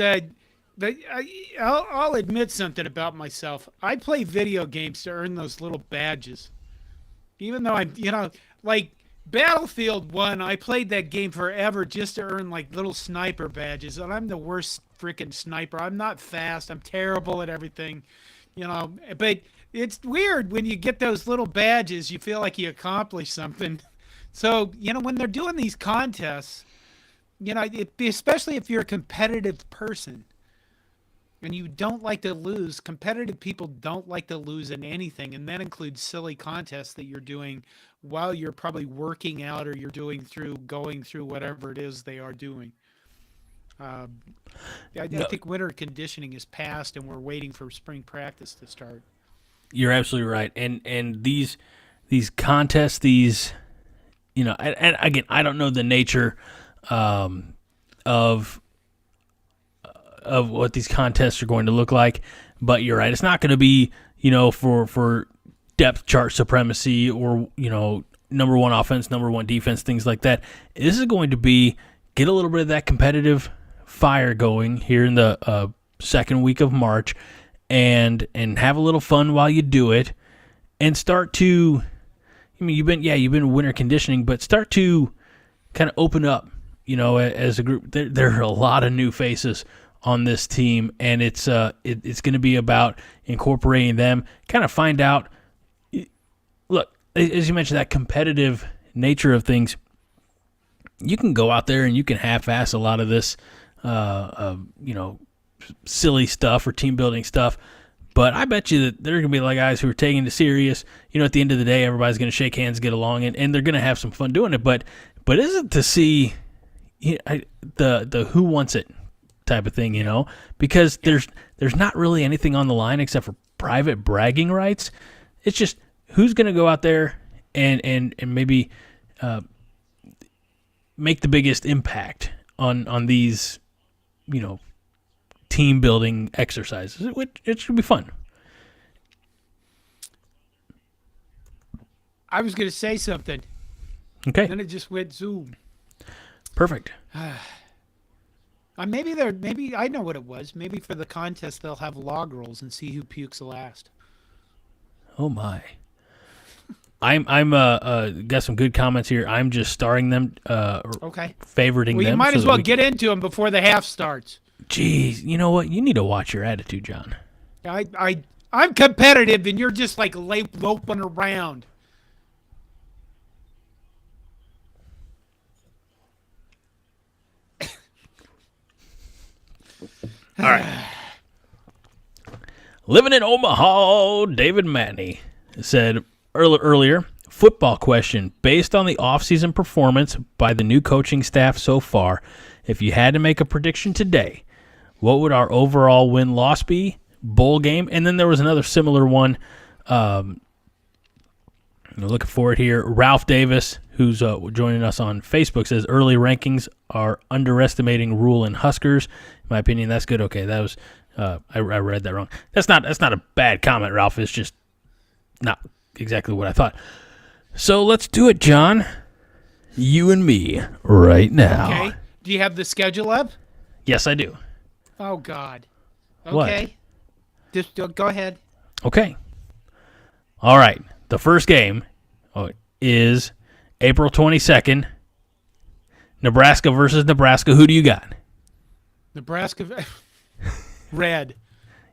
I'll admit something about myself. I play video games to earn those little badges, even though I'm like Battlefield 1. I played that game forever just to earn like little sniper badges, and I'm the worst freaking sniper. I'm not fast. I'm terrible at everything, But it's weird when you get those little badges. You feel like you accomplished something. So, when they're doing these contests, especially if you're a competitive person and you don't like to lose, competitive people don't like to lose in anything. And that includes silly contests that you're doing while you're probably working out, or you're going through whatever it is they are doing. I think winter conditioning is past, and we're waiting for spring practice to start. You're absolutely right. And these contests, and again, I don't know the nature of of what these contests are going to look like. But you're right. It's not going to be, for depth chart supremacy or, number one offense, number one defense, things like that. This is going to be get a little bit of that competitive fire going here in the second week of March and have a little fun while you do it and start to, you've been winter conditioning, but start to kind of open up, as a group. There are a lot of new faces on this team, and it's going to be about incorporating them, kind of find out. Look, as you mentioned, that competitive nature of things, you can go out there and you can half-ass a lot of this, silly stuff or team-building stuff, but I bet you that there are going to be guys who are taking it serious. At the end of the day, everybody's going to shake hands, get along, and they're going to have some fun doing it, but isn't to see the who wants it type of thing, because there's not really anything on the line except for private bragging rights. It's just who's going to go out there and maybe make the biggest impact on these, team building exercises. It should be fun. I was going to say something. Okay. Then it just went zoom. Perfect. Maybe I know what it was. Maybe for the contest they'll have log rolls and see who pukes last. Oh my! I'm got some good comments here. I'm just starring them. Okay. Favoriting them. Well, you might as well get into them before the half starts. Jeez, you know what? You need to watch your attitude, John. I'm competitive, and you're just loping around. All right. Living in Omaha, David Matney said earlier, football question. Based on the offseason performance by the new coaching staff so far, if you had to make a prediction today, what would our overall win-loss be? Bowl game? And then there was another similar one. Looking forward here. Ralph Davis, who's joining us on Facebook, says early rankings are underestimating Rhule and Huskers. In my opinion, that's good. Okay, that was I read that wrong. That's not a bad comment, Ralph. It's just not exactly what I thought. So let's do it, John. You and me right now. Okay. Do you have the schedule up? Yes, I do. Oh God. What? Okay. Just go ahead. Okay. All right. The first game is April 22nd. Nebraska versus Nebraska. Who do you got? Nebraska. Red.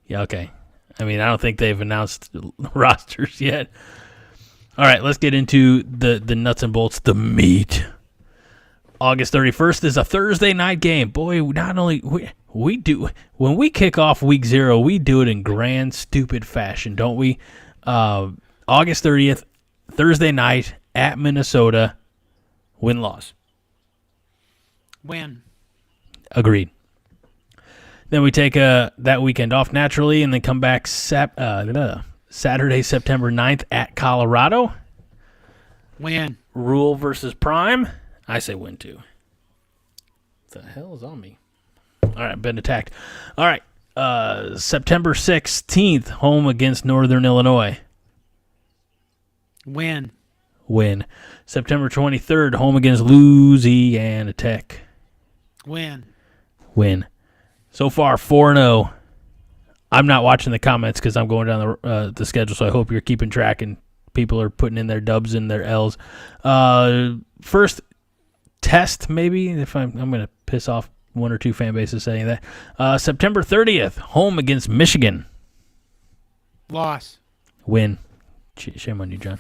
Yeah, okay. I mean, I don't think they've announced rosters yet. All right, let's get into the nuts and bolts, the meat. August 31st is a Thursday night game. Boy, not only we do when we kick off week 0, we do it in grand stupid fashion, don't we? August 30th, Thursday night at Minnesota. Win-loss. Win. Agreed. Then we take that weekend off naturally and then come back Saturday, September 9th at Colorado. Win. Rhule versus Prime. I say win too. What the hell is on me? All right, been attacked. All right, September 16th, home against Northern Illinois. Win. Win. September 23rd, home against Louisiana Tech. Win. Win. So far, 4-0. I'm not watching the comments because I'm going down the schedule, so I hope you're keeping track and people are putting in their dubs and their L's. First test, maybe, if I'm going to piss off one or two fan bases saying that. September 30th, home against Michigan. Loss. Win. Shame on you, John.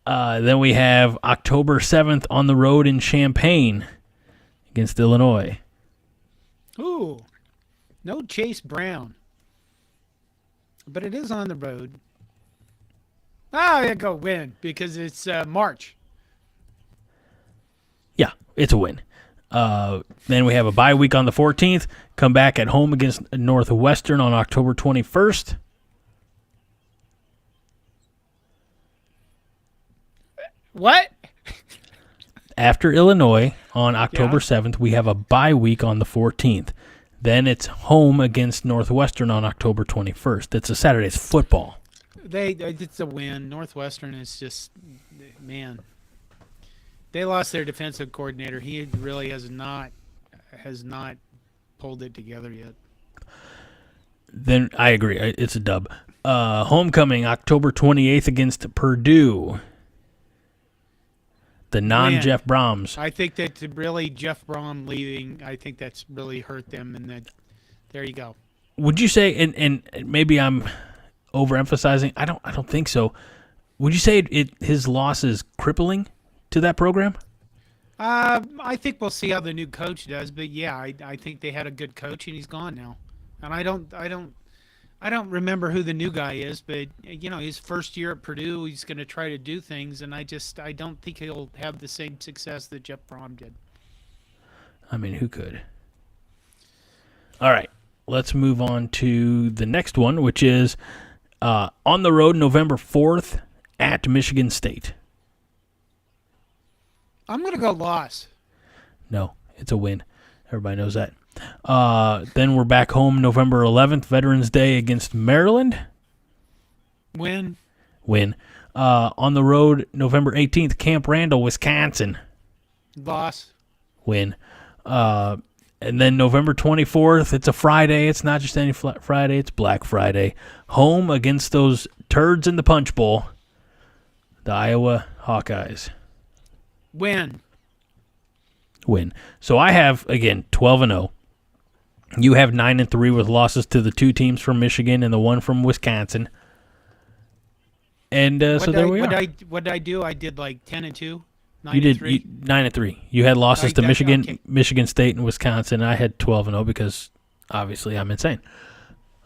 Then we have October 7th on the road in Champaign against Illinois. Ooh. No Chase Brown. But it is on the road. I go win because it's March. Yeah, it's a win. Then we have a bye week on the 14th. Come back at home against Northwestern on October 21st. What? After Illinois on October 7th, we have a bye week on the 14th. Then it's home against Northwestern on October 21st. It's a Saturday. It's football. It's a win. Northwestern is just, man. They lost their defensive coordinator. He really has not pulled it together yet. Then I agree. It's a dub. Homecoming, October 28th against Purdue. The non-Jeff Brahms. I think that really Jeff Brom leaving, I think that's really hurt them. And that, there you go. Would you say, and maybe I'm overemphasizing, I don't think so. Would you say his loss is crippling to that program? I think we'll see how the new coach does, but yeah, I think they had a good coach and he's gone now. And I don't remember who the new guy is, but his first year at Purdue, he's going to try to do things, and I don't think he'll have the same success that Jeff Brom did. I mean, who could? All right, let's move on to the next one, which is on the road November 4th at Michigan State. I'm going to go loss. No, it's a win. Everybody knows that. Then we're back home November 11th, Veterans Day against Maryland. Win. On the road November 18th, Camp Randall, Wisconsin. Loss. Win. And then November 24th, it's a Friday. It's not just any Friday, it's Black Friday. Home against those turds in the Punch Bowl, the Iowa Hawkeyes. Win. So I have, again, 12-0. You have 9-3 with losses to the two teams from Michigan and the one from Wisconsin. And so there we are. What did I do? I did like 10-2. 9-3. You did 9-3. You had losses to Michigan, okay. Michigan State, and Wisconsin. I had 12-0 because obviously I'm insane.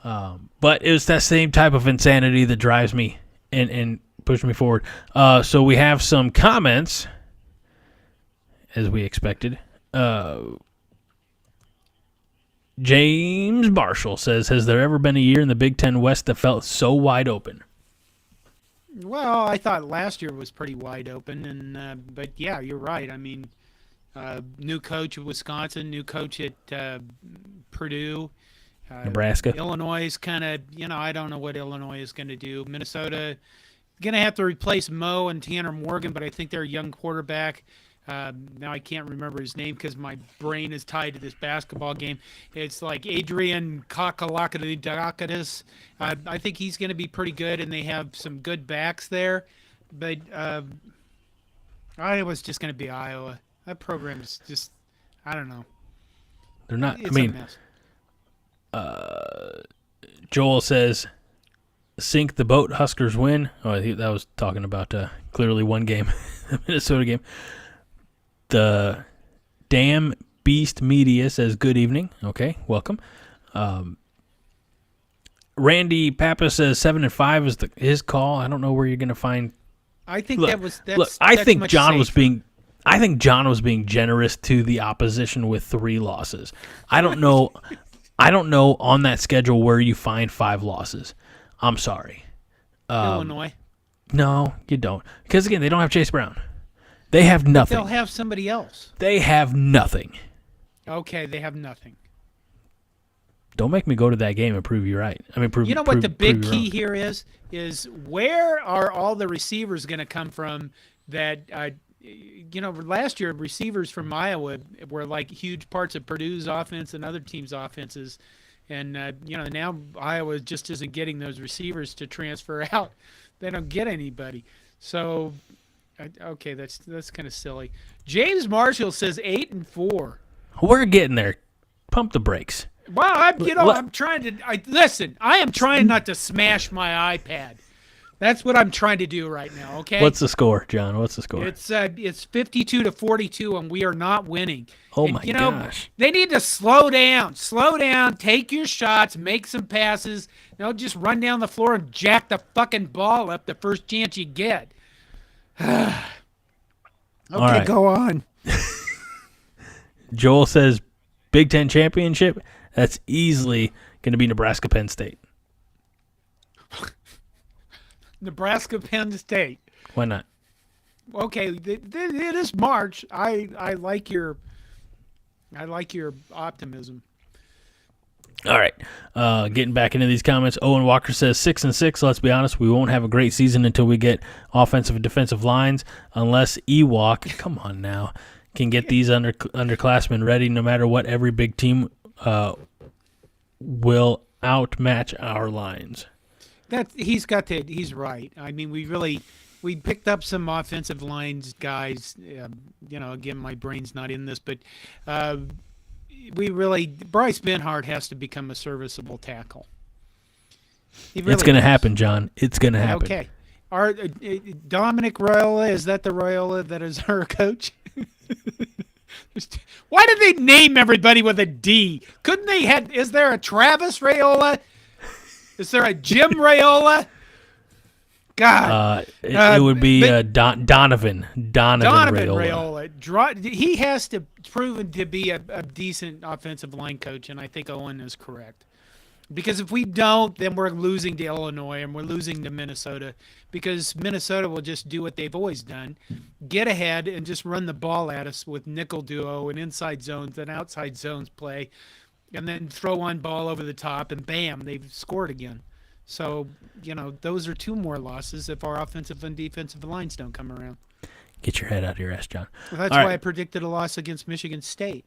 But it was that same type of insanity that drives me and pushes me forward. So we have some comments, as we expected. James Marshall says, has there ever been a year in the Big Ten West that felt so wide open? Well, I thought last year was pretty wide open, and but yeah, you're right. I mean, new coach at Wisconsin, new coach at Purdue. Nebraska. Illinois is kind of, I don't know what Illinois is going to do. Minnesota going to have to replace Mo and Tanner Morgan, but I think they're a young quarterback. Now I can't remember his name because my brain is tied to this basketball game. It's like Adrian Kakalakadakadis. I think he's going to be pretty good, and they have some good backs there. But Iowa's just going to be Iowa. That program is just, I don't know. They're not. It's a mess. Joel says, sink the boat, Huskers win. Oh, that was talking about clearly one game, the Minnesota game. The Damn Beast Media says, good evening. Okay, welcome. Randy Papa says 7-5 is his call. I don't know where you're going to find. I think I think John was being generous to the opposition with 3 losses. I don't know. I don't know on that schedule where you find 5 losses. I'm sorry. Illinois. No, you don't. Because again, they don't have Chase Brown. They have nothing. They'll have somebody else. They have nothing. Okay, they have nothing. Don't make me go to that game and prove you right. You know what the big key here is where are all the receivers going to come from that, last year receivers from Iowa were like huge parts of Purdue's offense and other teams' offenses. And, now Iowa just isn't getting those receivers to transfer out. They don't get anybody. So, okay, that's kind of silly. James Marshall says 8-4. We're getting there. Pump the brakes. Well, I'm trying to listen. I am trying not to smash my iPad. That's what I'm trying to do right now. Okay. What's the score, John? What's the score? It's 52-42, and we are not winning. Oh my gosh! They need to slow down. Slow down. Take your shots. Make some passes. Just run down the floor and jack the fucking ball up the first chance you get. Okay, right. Go on. Joel says Big Ten championship. That's easily going to be Nebraska Penn State. Nebraska Penn State. Why not? Okay, it is March. I like your optimism. All right. Getting back into these comments, Owen Walker says 6-6. Let's be honest, we won't have a great season until we get offensive and defensive lines, unless Ewok, come on now, can get these underclassmen ready. No matter what, every big team will outmatch our lines. He's right. I mean, we picked up some offensive lines guys. Again, my brain's not in this, but Bryce Benhart has to become a serviceable tackle. It's going to happen, John. It's going to happen. Okay. Our Dominic Raiola, is that the Raiola that is our coach? Why did they name everybody with a D? Couldn't they is there a Travis Raiola? Is there a Jim Raiola? God. It would be Donovan Raiola. He has to prove to be a decent offensive line coach, and I think Owen is correct. Because if we don't, then we're losing to Illinois and we're losing to Minnesota, because Minnesota will just do what they've always done, get ahead and just run the ball at us with nickel duo and inside zones and outside zones play, and then throw one ball over the top and bam, they've scored again. So, those are 2 more losses if our offensive and defensive lines don't come around. Get your head out of your ass, John. Well, that's why I predicted a loss against Michigan State.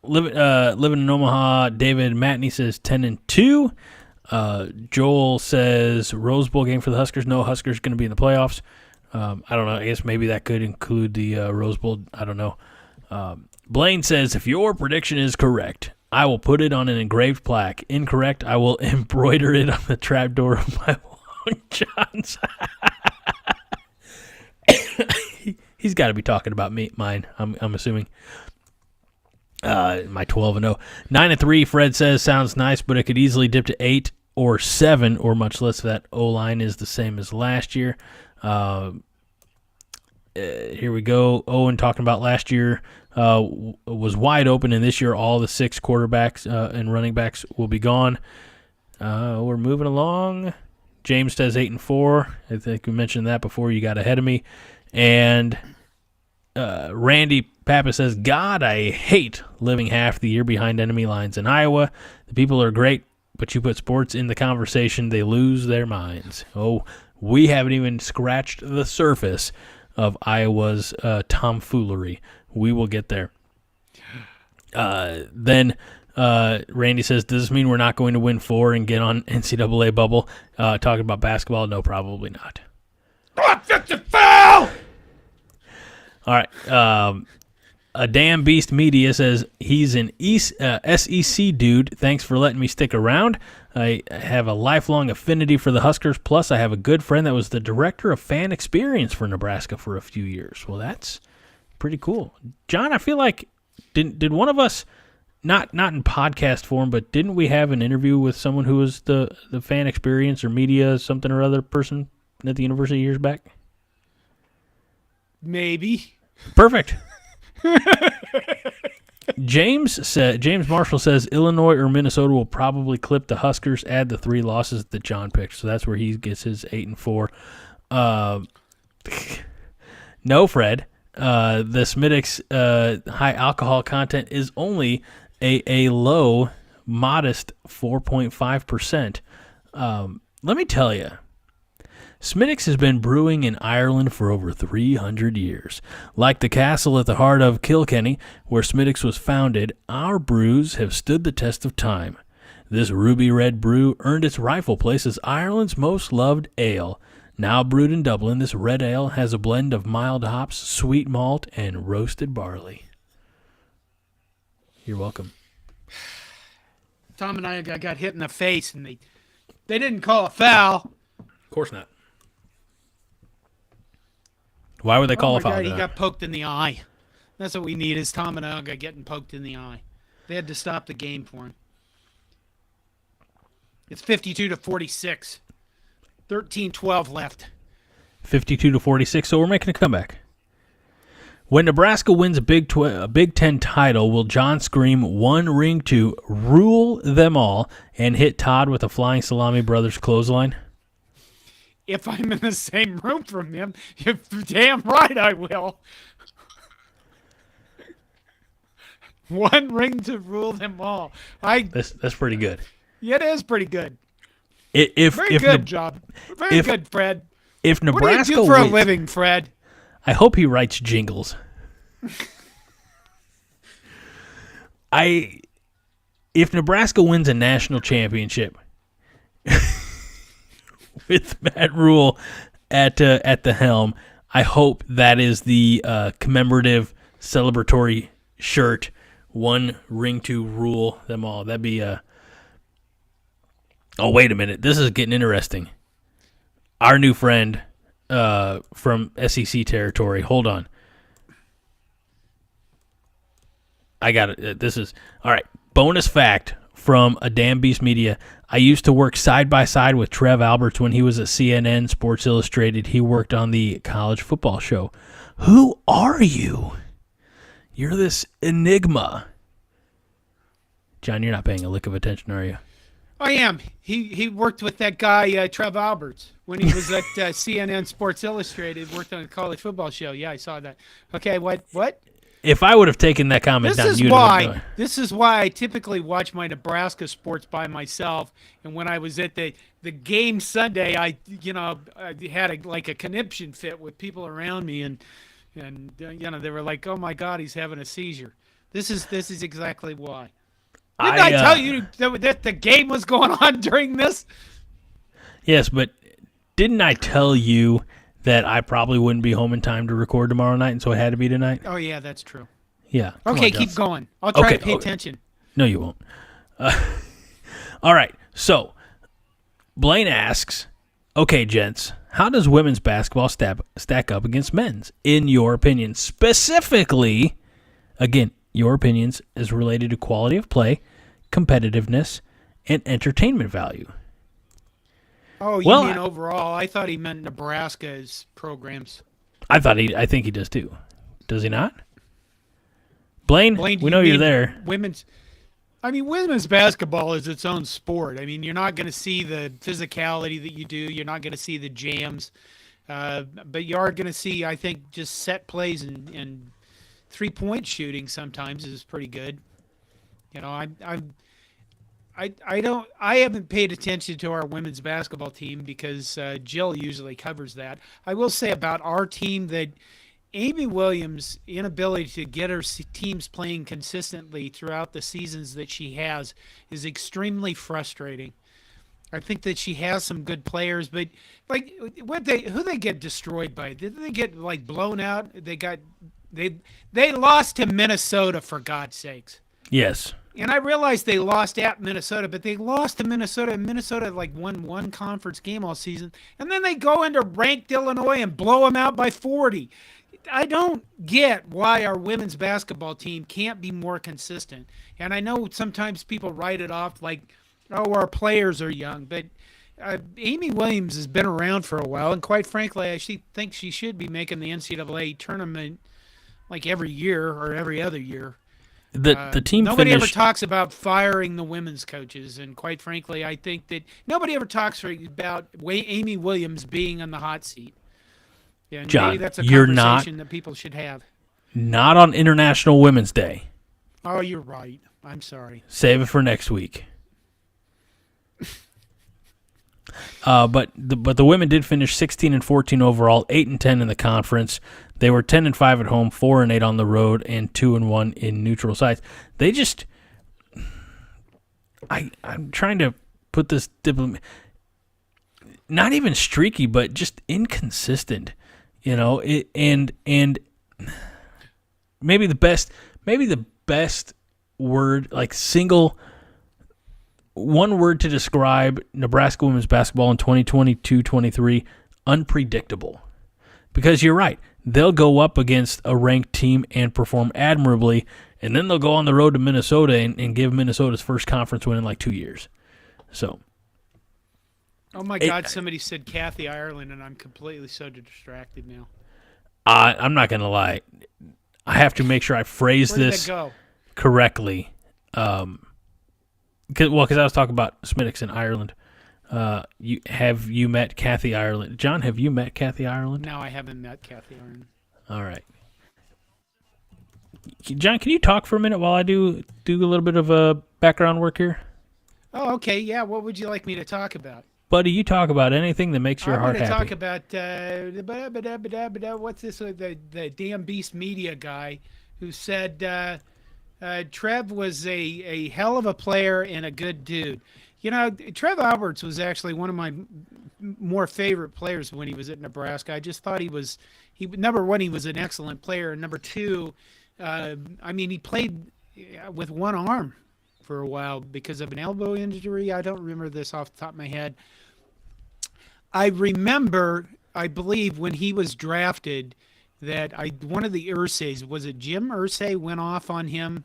Living in Omaha, David Matney says 10-2. Joel says Rose Bowl game for the Huskers. No, Huskers going to be in the playoffs. I don't know. I guess maybe that could include the Rose Bowl. I don't know. Blaine says, if your prediction is correct, I will put it on an engraved plaque. Incorrect, I will embroider it on the trapdoor of my Long Johns. He's got to be talking about mine, I'm assuming. My 12-0. 9-3, Fred says, sounds nice, but it could easily dip to 8 or 7, or much less. That O-line is the same as last year. Here we go. Owen talking about last year was wide open, and this year all the 6 quarterbacks and running backs will be gone. We're moving along. James says 8-4. I think we mentioned that before. You got ahead of me. And Randy Papa says, God, I hate living half the year behind enemy lines in Iowa. The people are great, but you put sports in the conversation, they lose their minds. Oh, we haven't even scratched the surface of Iowa's tomfoolery. We will get there. Then Randy says, does this mean we're not going to win 4 and get on NCAA bubble? Talking about basketball? No, probably not. That's a foul! All right. A Damn Beast Media says, he's an SEC dude. Thanks for letting me stick around. I have a lifelong affinity for the Huskers. Plus, I have a good friend that was the director of fan experience for Nebraska for a few years. Well, that's pretty cool. John, I feel like, did one of us, not in podcast form, but didn't we have an interview with someone who was the fan experience or media something or other person at the university years back? Maybe. Perfect. James Marshall says Illinois or Minnesota will probably clip the Huskers, add the 3 losses that John picked. So that's where he gets his 8-4. No, Fred. The Smittix high alcohol content is only a low, modest 4.5%. Let me tell you, Smittix has been brewing in Ireland for over 300 years. Like the castle at the heart of Kilkenny, where Smittix was founded, our brews have stood the test of time. This ruby red brew earned its rightful place as Ireland's most loved ale. Now brewed in Dublin, this red ale has a blend of mild hops, sweet malt, and roasted barley. You're welcome. Tom and I got hit in the face, and they didn't call a foul. Of course not. Why would they call a foul? God, he got poked in the eye. That's what we need, is Tom and I getting poked in the eye. They had to stop the game for him. It's 52-46. 13-12 left. 52-46, so we're making a comeback. When Nebraska wins a Big Ten title, will John scream one ring to rule them all and hit Todd with a Flying Salami Brothers clothesline? If I'm in the same room from him, you're damn right I will. One ring to rule them all. That's pretty good. Yeah, it is pretty good. Very good job. Very good, Fred. If Nebraska what do you do for wins, a living, Fred? I hope he writes jingles. If Nebraska wins a national championship with Matt Rhule at the helm, I hope that is the commemorative, celebratory shirt. One ring to rule them all. That'd be Oh, wait a minute. This is getting interesting. Our new friend from SEC territory. Hold on. I got it. This is all right. Bonus fact from a Damn Beast Media. I used to work side by side with Trev Alberts when he was at CNN Sports Illustrated. He worked on the college football show. Who are you? You're this enigma. John, you're not paying a lick of attention, are you? I am. He worked with that guy, Trev Alberts, when he was at CNN Sports Illustrated, worked on a college football show. Yeah, I saw that. Okay, what? If I would have taken that comment down, you'd have. This is why I typically watch my Nebraska sports by myself. And when I was at the game Sunday, I had a conniption fit with people around me, and they were like, "Oh my God, he's having a seizure." This is exactly why. Didn't I tell you that the game was going on during this? Yes, but didn't I tell you that I probably wouldn't be home in time to record tomorrow night, and so it had to be tonight? Oh, yeah, that's true. Yeah. Okay, keep going. I'll try to pay attention. No, you won't. All right, so Blaine asks, okay, gents, how does women's basketball stack up against men's, in your opinion? Specifically, again, your opinions is related to quality of play, competitiveness, and entertainment value. Oh, you mean overall? I thought he meant Nebraska's programs. I think he does too. Does he not? Blaine, we know you're there. Women's basketball is its own sport. I mean, you're not going to see the physicality that you do. You're not going to see the jams. But you are going to see, I think, just set plays and three-point shooting sometimes is pretty good. You know, I haven't paid attention to our women's basketball team because Jill usually covers that. I will say about our team that Amy Williams' inability to get her teams playing consistently throughout the seasons that she has is extremely frustrating. I think that she has some good players, but like who they get destroyed by? Did they get like blown out? They lost to Minnesota, for God's sakes. Yes. And I realized they lost at Minnesota, but they lost to Minnesota. Minnesota like won one conference game all season, and then they go into ranked Illinois and blow them out by 40. I don't get why our women's basketball team can't be more consistent. And I know sometimes people write it off like, oh, our players are young, but Amy Williams has been around for a while, and quite frankly, I think she should be making the NCAA tournament like every year or every other year. The team nobody ever talks about firing the women's coaches, and quite frankly, I think that nobody ever talks about Amy Williams being on the hot seat. Yeah, John, maybe that's a conversation that people should have. Not on International Women's Day. Oh, you're right. I'm sorry. Save it for next week. But the women did finish 16-14 overall, 8-10 in the conference. They were 10-5 at home, 4-8 on the road, and 2-1 in neutral sites. They just, I'm trying to put this not even streaky, but just inconsistent. You know, and maybe the best word, like one word to describe Nebraska women's basketball in 2022-23, unpredictable. Because you're right, they'll go up against a ranked team and perform admirably, and then they'll go on the road to Minnesota and give Minnesota's first conference win in like 2 years. So. Oh my God! Somebody said Kathy Ireland, and I'm completely so distracted now. I'm not gonna lie. I have to make sure I phrase this correctly. Because I was talking about Smittix in Ireland. Have you met Kathy Ireland? John, have you met Kathy Ireland? No, I haven't met Kathy Ireland. All right. John, can you talk for a minute while I do a little bit of background work here? Oh, okay. Yeah. What would you like me to talk about? Buddy, you talk about anything that makes your heart happy. I'm going to talk about what's this? The damn Beast Media guy who said Trev was a hell of a player and a good dude. You know, Trev Alberts was actually one of my more favorite players when he was at Nebraska. I just thought he number one, he was an excellent player, and number two, he played with one arm for a while because of an elbow injury. I don't remember this off the top of my head. I remember, I believe, when he was drafted, that one of the Ursays, was it Jim Irsay, went off on him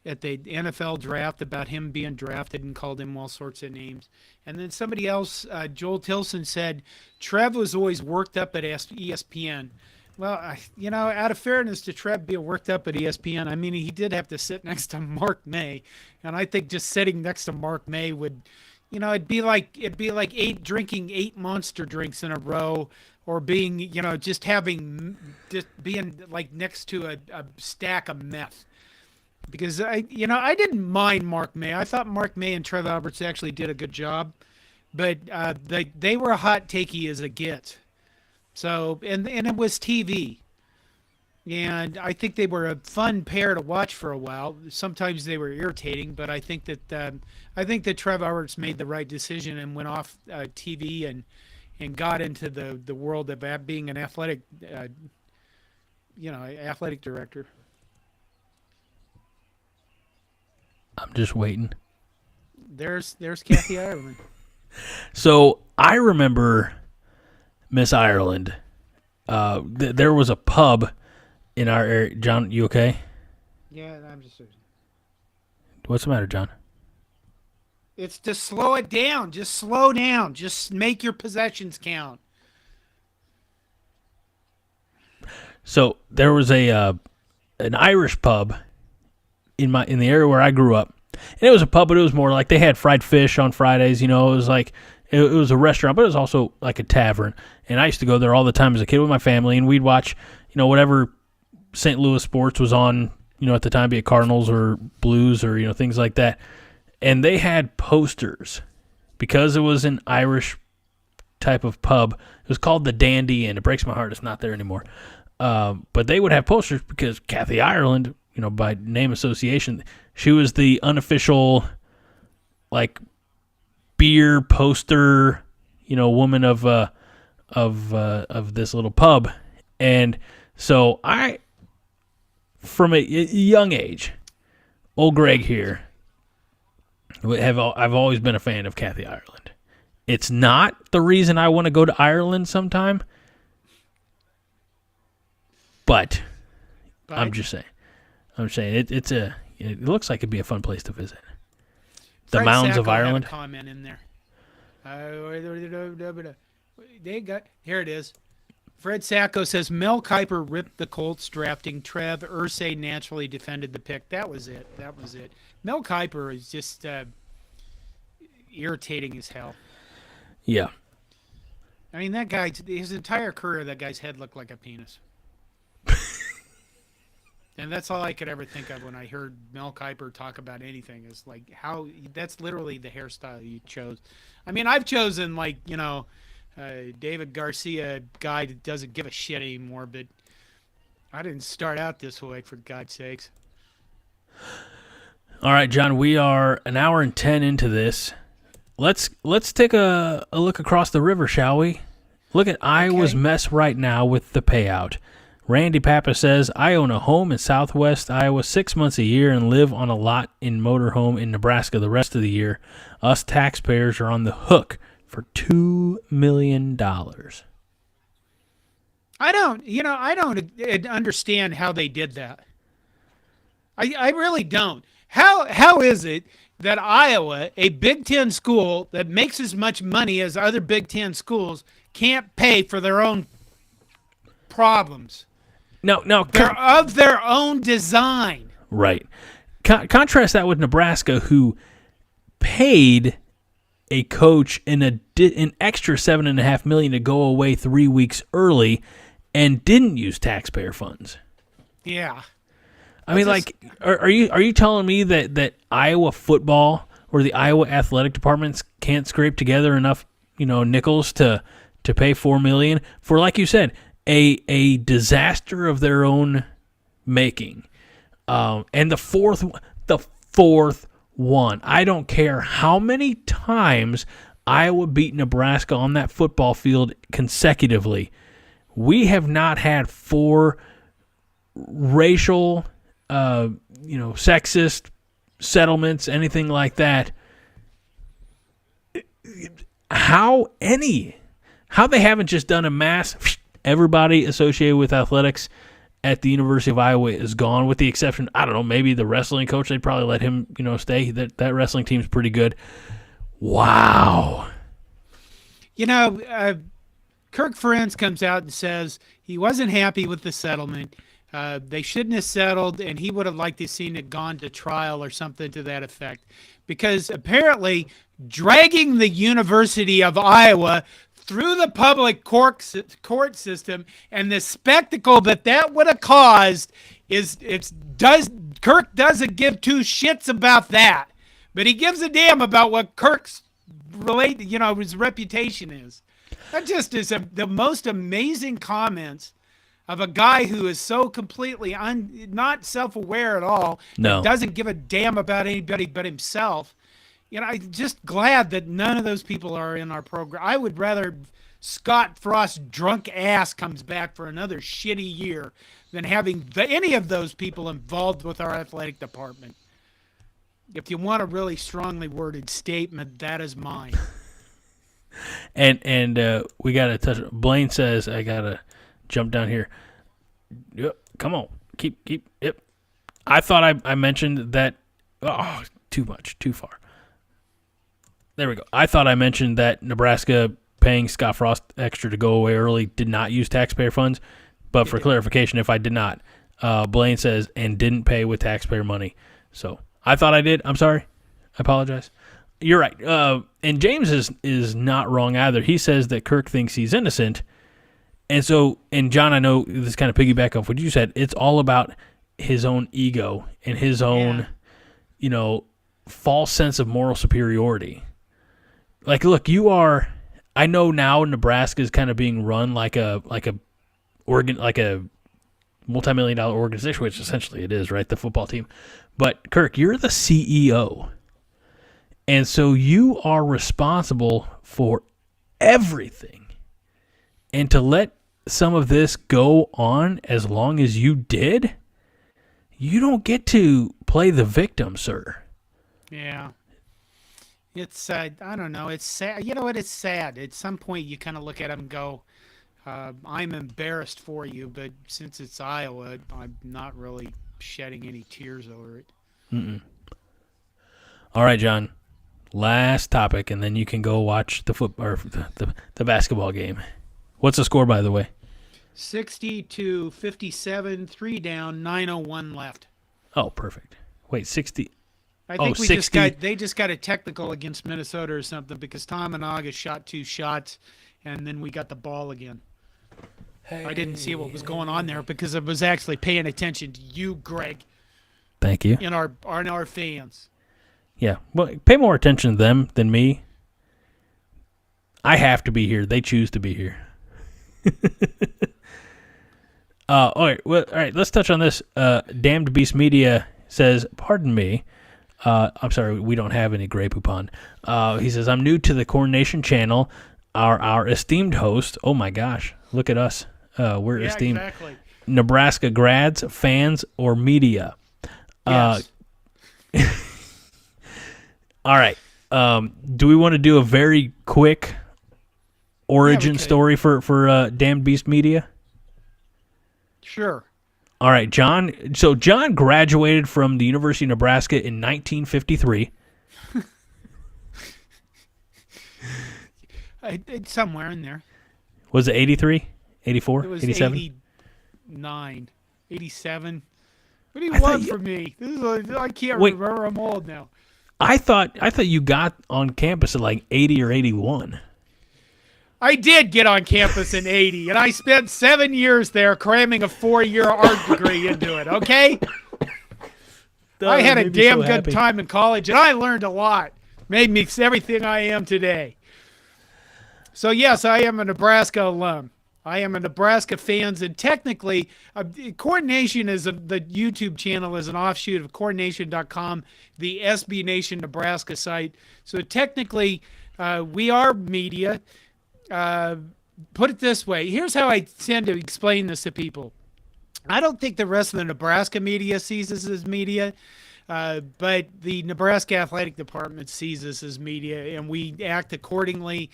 at the NFL draft about him being drafted and called him all sorts of names. And then somebody else, Joel Tilson, said Trev was always worked up at ESPN. Well, out of fairness to Trev being worked up at ESPN, I mean, he did have to sit next to Mark May. And I think just sitting next to Mark May would, it'd be like drinking 8 Monster drinks in a row, or being, just being like next to a stack of meth. Because I didn't mind Mark May. I thought Mark May and Trev Alberts actually did a good job, but they were hot takey as it gets. So and it was TV, and I think they were a fun pair to watch for a while. Sometimes they were irritating, but I think that Trev Alberts made the right decision and went off TV and got into the world of being an athletic director. I'm just waiting. There's Kathy Ireland. So I remember Miss Ireland. There was a pub in our area. John, you okay? Yeah, I'm just. What's the matter, John? It's to slow it down. Just slow down. Just make your possessions count. So there was an Irish pub in the area where I grew up, and it was a pub, but it was more like they had fried fish on Fridays. It was like it was a restaurant, but it was also like a tavern. And I used to go there all the time as a kid with my family, and we'd watch whatever St. Louis sports was on, at the time, be it Cardinals or Blues or things like that. And they had posters because it was an Irish type of pub. It was called the Dandy, and it breaks my heart it's not there anymore. But they would have posters because Kathy Ireland, by name association, she was the unofficial, beer poster, woman of this little pub. And so from a young age, old Greg here, I've always been a fan of Kathy Ireland. It's not the reason I want to go to Ireland sometime, but I'm just saying. It looks like it'd be a fun place to visit. The Fred mountains Sacco of Ireland. Had a comment in there. Here it is. Fred Sacco says Mel Kiper ripped the Colts drafting Trev. Irsay naturally defended the pick. That was it. Mel Kiper is just irritating as hell. Yeah. I mean, that guy, his entire career, that guy's head looked like a penis. And that's all I could ever think of when I heard Mel Kiper talk about anything, is like how that's literally the hairstyle you chose. I mean, I've chosen David Garcia, guy that doesn't give a shit anymore, but I didn't start out this way, for God's sakes. All right, John, we are an hour and 10 into this. Let's take a look across the river, shall we? Look at Iowa's mess right now with the payout. Randy Papa says, I own a home in southwest Iowa 6 months a year and live on a lot in motorhome in Nebraska the rest of the year. Us taxpayers are on the hook for $2 million. I don't understand how they did that. I really don't. How is it that Iowa, a Big Ten school that makes as much money as other Big Ten schools, can't pay for their own problems? No, they're of their own design. Right. Contrast that with Nebraska, who paid a coach an extra $7.5 million to go away 3 weeks early, and didn't use taxpayer funds. Yeah. I mean, like, are you telling me that Iowa football or the Iowa athletic departments can't scrape together enough, nickels to pay $4 million for, like you said, a disaster of their own making? And the fourth one, I don't care how many times Iowa beat Nebraska on that football field consecutively. We have not had 4 racial, sexist settlements, anything like that. How they haven't just done a mass, everybody associated with athletics at the University of Iowa is gone, with the exception, I don't know, maybe the wrestling coach, they'd probably let him, stay. That wrestling team's pretty good. Wow. Kirk Ferentz comes out and says he wasn't happy with the settlement. They shouldn't have settled, and he would have liked to have seen it gone to trial or something to that effect. Because apparently dragging the University of Iowa through the public court system and the spectacle that would have caused Kirk doesn't give 2 shits about that. But he gives a damn about what Kirk's his reputation is. That just is the most amazing comments of a guy who is so completely not self-aware at all. No. Doesn't give a damn about anybody but himself. I'm just glad that none of those people are in our program. I would rather Scott Frost's drunk ass comes back for another shitty year than having any of those people involved with our athletic department. If you want a really strongly worded statement, that is mine. And we got to touch. Blaine says, I got to jump down here. Yep, come on. Keep. Yep. I thought I mentioned that. Oh, too much. Too far. There we go. I thought I mentioned that Nebraska paying Scott Frost extra to go away early did not use taxpayer funds. But for clarification, if I did not, Blaine says, and didn't pay with taxpayer money. So I thought I did. I'm sorry. I apologize. You're right. And James is not wrong either. He says that Kirk thinks he's innocent. And so, and John, I know this kind of piggyback off what you said. It's all about his own ego and his own, false sense of moral superiority. Like, look, I know now Nebraska is kind of being run like a multi-million-dollar organization, which essentially it is, right? The football team. But Kirk, you're the CEO. And so you are responsible for everything. And to let some of this go on as long as you did, you don't get to play the victim, sir. Yeah. It's, I don't know, it's sad. You know what, it's sad. At some point you kind of look at him and go, I'm embarrassed for you, but since it's Iowa, I'm not really shedding any tears over it. Mm-mm. All right, John. Last topic, and then you can go watch the basketball game. What's the score, by the way? 60-57, 3 down, 9:01 left. Oh, perfect. Wait, 60. I think they just got a technical against Minnesota or something because Tom and August shot 2 shots, and then we got the ball again. Hey. I didn't see what was going on there because I was actually paying attention to you, Greg. Thank you. And our fans. Yeah, well, pay more attention to them than me. I have to be here. They choose to be here. All right. Well, all right. Let's touch on this. Damned Beast Media says, "Pardon me. I'm sorry. We don't have any Grey Poupon." He says, "I'm new to the Corn Nation channel. Our esteemed host. Oh my gosh, look at us. We're esteemed. Exactly. Nebraska grads, fans, or media." Yes. All right. Do we want to do a very quick origin story for Damned Beast Media? Sure. All right, John. So John graduated from the University of Nebraska in 1953. It's somewhere in there. Was it 83, 84, It was 87? 89, 87. What do you want from me? I can't remember. I'm old now. I thought you got on campus at like 80 or 81. I did get on campus in 80, and I spent 7 years there cramming a 4-year art degree into it, okay? I had a made me damn so good happy. time in college, and I learned a lot. Made me everything I am today. So, yes, I am a Nebraska alum. I am a Nebraska fan, and technically, Corn Nation the YouTube channel is an offshoot of cornnation.com, the SB Nation Nebraska site. So technically, we are media. Put it this way. Here's how I tend to explain this to people. I don't think the rest of the Nebraska media sees this as media, but the Nebraska Athletic Department sees this as media, and we act accordingly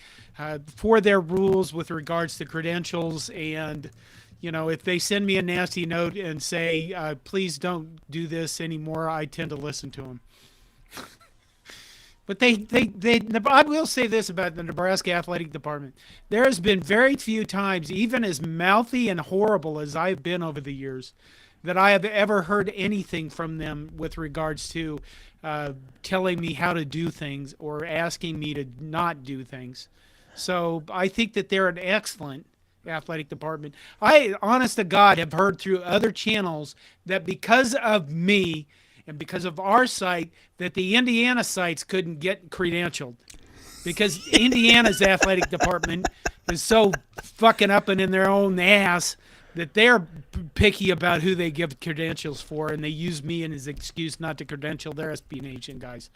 for their rules with regards to credentials. And, if they send me a nasty note and say, please don't do this anymore, I tend to listen to them. But I will say this about the Nebraska Athletic Department. There has been very few times, even as mouthy and horrible as I've been over the years, that I have ever heard anything from them with regards to telling me how to do things or asking me to not do things. So I think that they're an excellent athletic department. I, honest to God, have heard through other channels that because of me and because of our site, that the Indiana sites couldn't get credentialed because Indiana's athletic department is so fucking up and in their own ass that they're picky about who they give credentials for, and they use me as an excuse not to credential their SB Nation guys.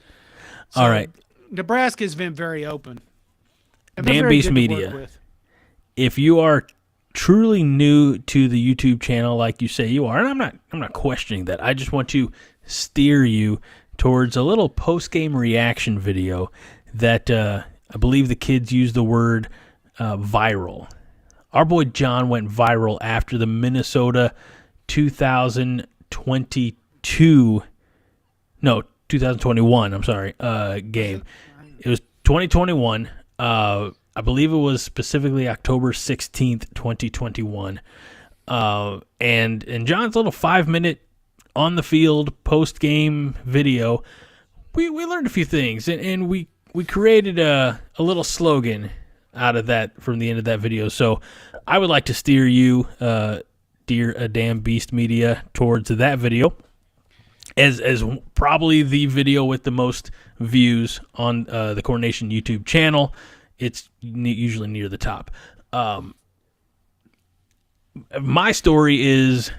So All right. Nebraska's been very open. And Dan they're very Beast good to work Media. with. If you are truly new to the YouTube channel, like you say you are, and I'm not questioning that. I just want to steer you towards a little post-game reaction video that I believe the kids use the word viral. Our boy John went viral after the Minnesota 2021, game. It was 2021. I believe it was specifically October 16th, 2021. And John's little 5-minute on the field post-game video, we learned a few things, and we created a little slogan out of that from the end of that video. So I would like to steer you, dear Damn Beast Media, towards that video as probably the video with the most views on the Corn Nation YouTube channel. It's usually near the top. My story is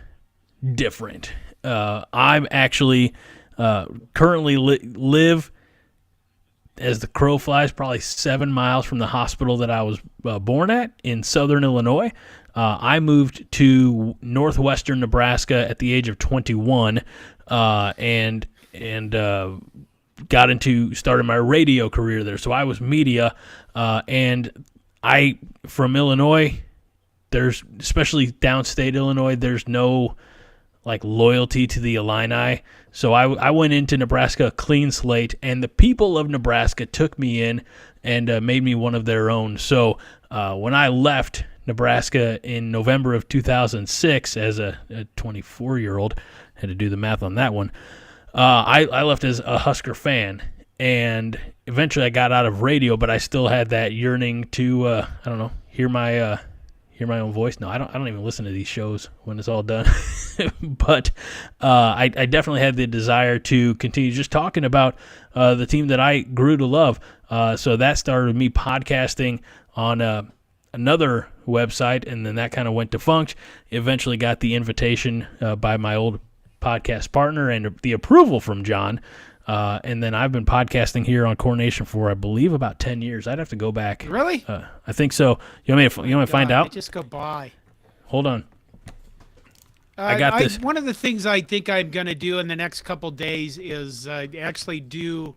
different. I'm actually currently live, as the crow flies, probably 7 miles from the hospital that I was born at in southern Illinois. I moved to northwestern Nebraska at the age of 21, and started my radio career there. So I was media, and from Illinois, there's, especially downstate Illinois, there's no loyalty to the Illini. So I went into Nebraska a clean slate, and the people of Nebraska took me in and made me one of their own. So when I left Nebraska in November of 2006 as a 24-year-old, had to do the math on that one, I left as a Husker fan, and eventually I got out of radio, but I still had that yearning to, hear my own voice. No, I don't even listen to these shows when it's all done. But I definitely had the desire to continue just talking about the team that I grew to love. So that started with me podcasting on another website, and then that kind of went defunct. Eventually got the invitation by my old podcast partner and the approval from John. And then I've been podcasting here on Corn Nation for, I believe, about 10 years. I'd have to go back. Really? I think so. You want me to find out? They just go by. Hold on. I got this. One of the things I think I'm going to do in the next couple days is actually do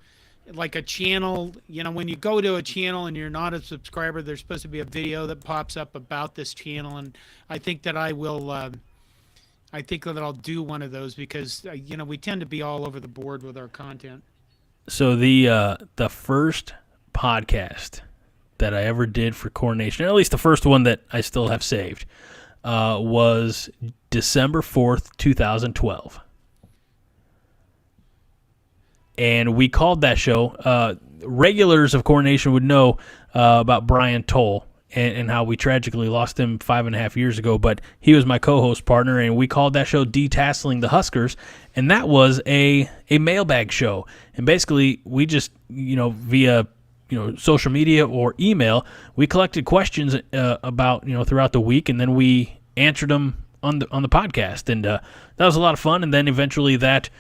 like a channel. When you go to a channel and you're not a subscriber, there's supposed to be a video that pops up about this channel. And I think that I will... I think that I'll do one of those because, we tend to be all over the board with our content. So the first podcast that I ever did for Corn Nation, or at least the first one that I still have saved, was December 4th, 2012. And we called that show, regulars of Corn Nation would know about Brian Toll. and how we tragically lost him 5.5 years ago. But he was my co-host partner, and we called that show Detasseling the Huskers, and that was a mailbag show. And basically, we just, via social media or email, we collected questions about throughout the week, and then we answered them on the podcast, and that was a lot of fun. And then eventually that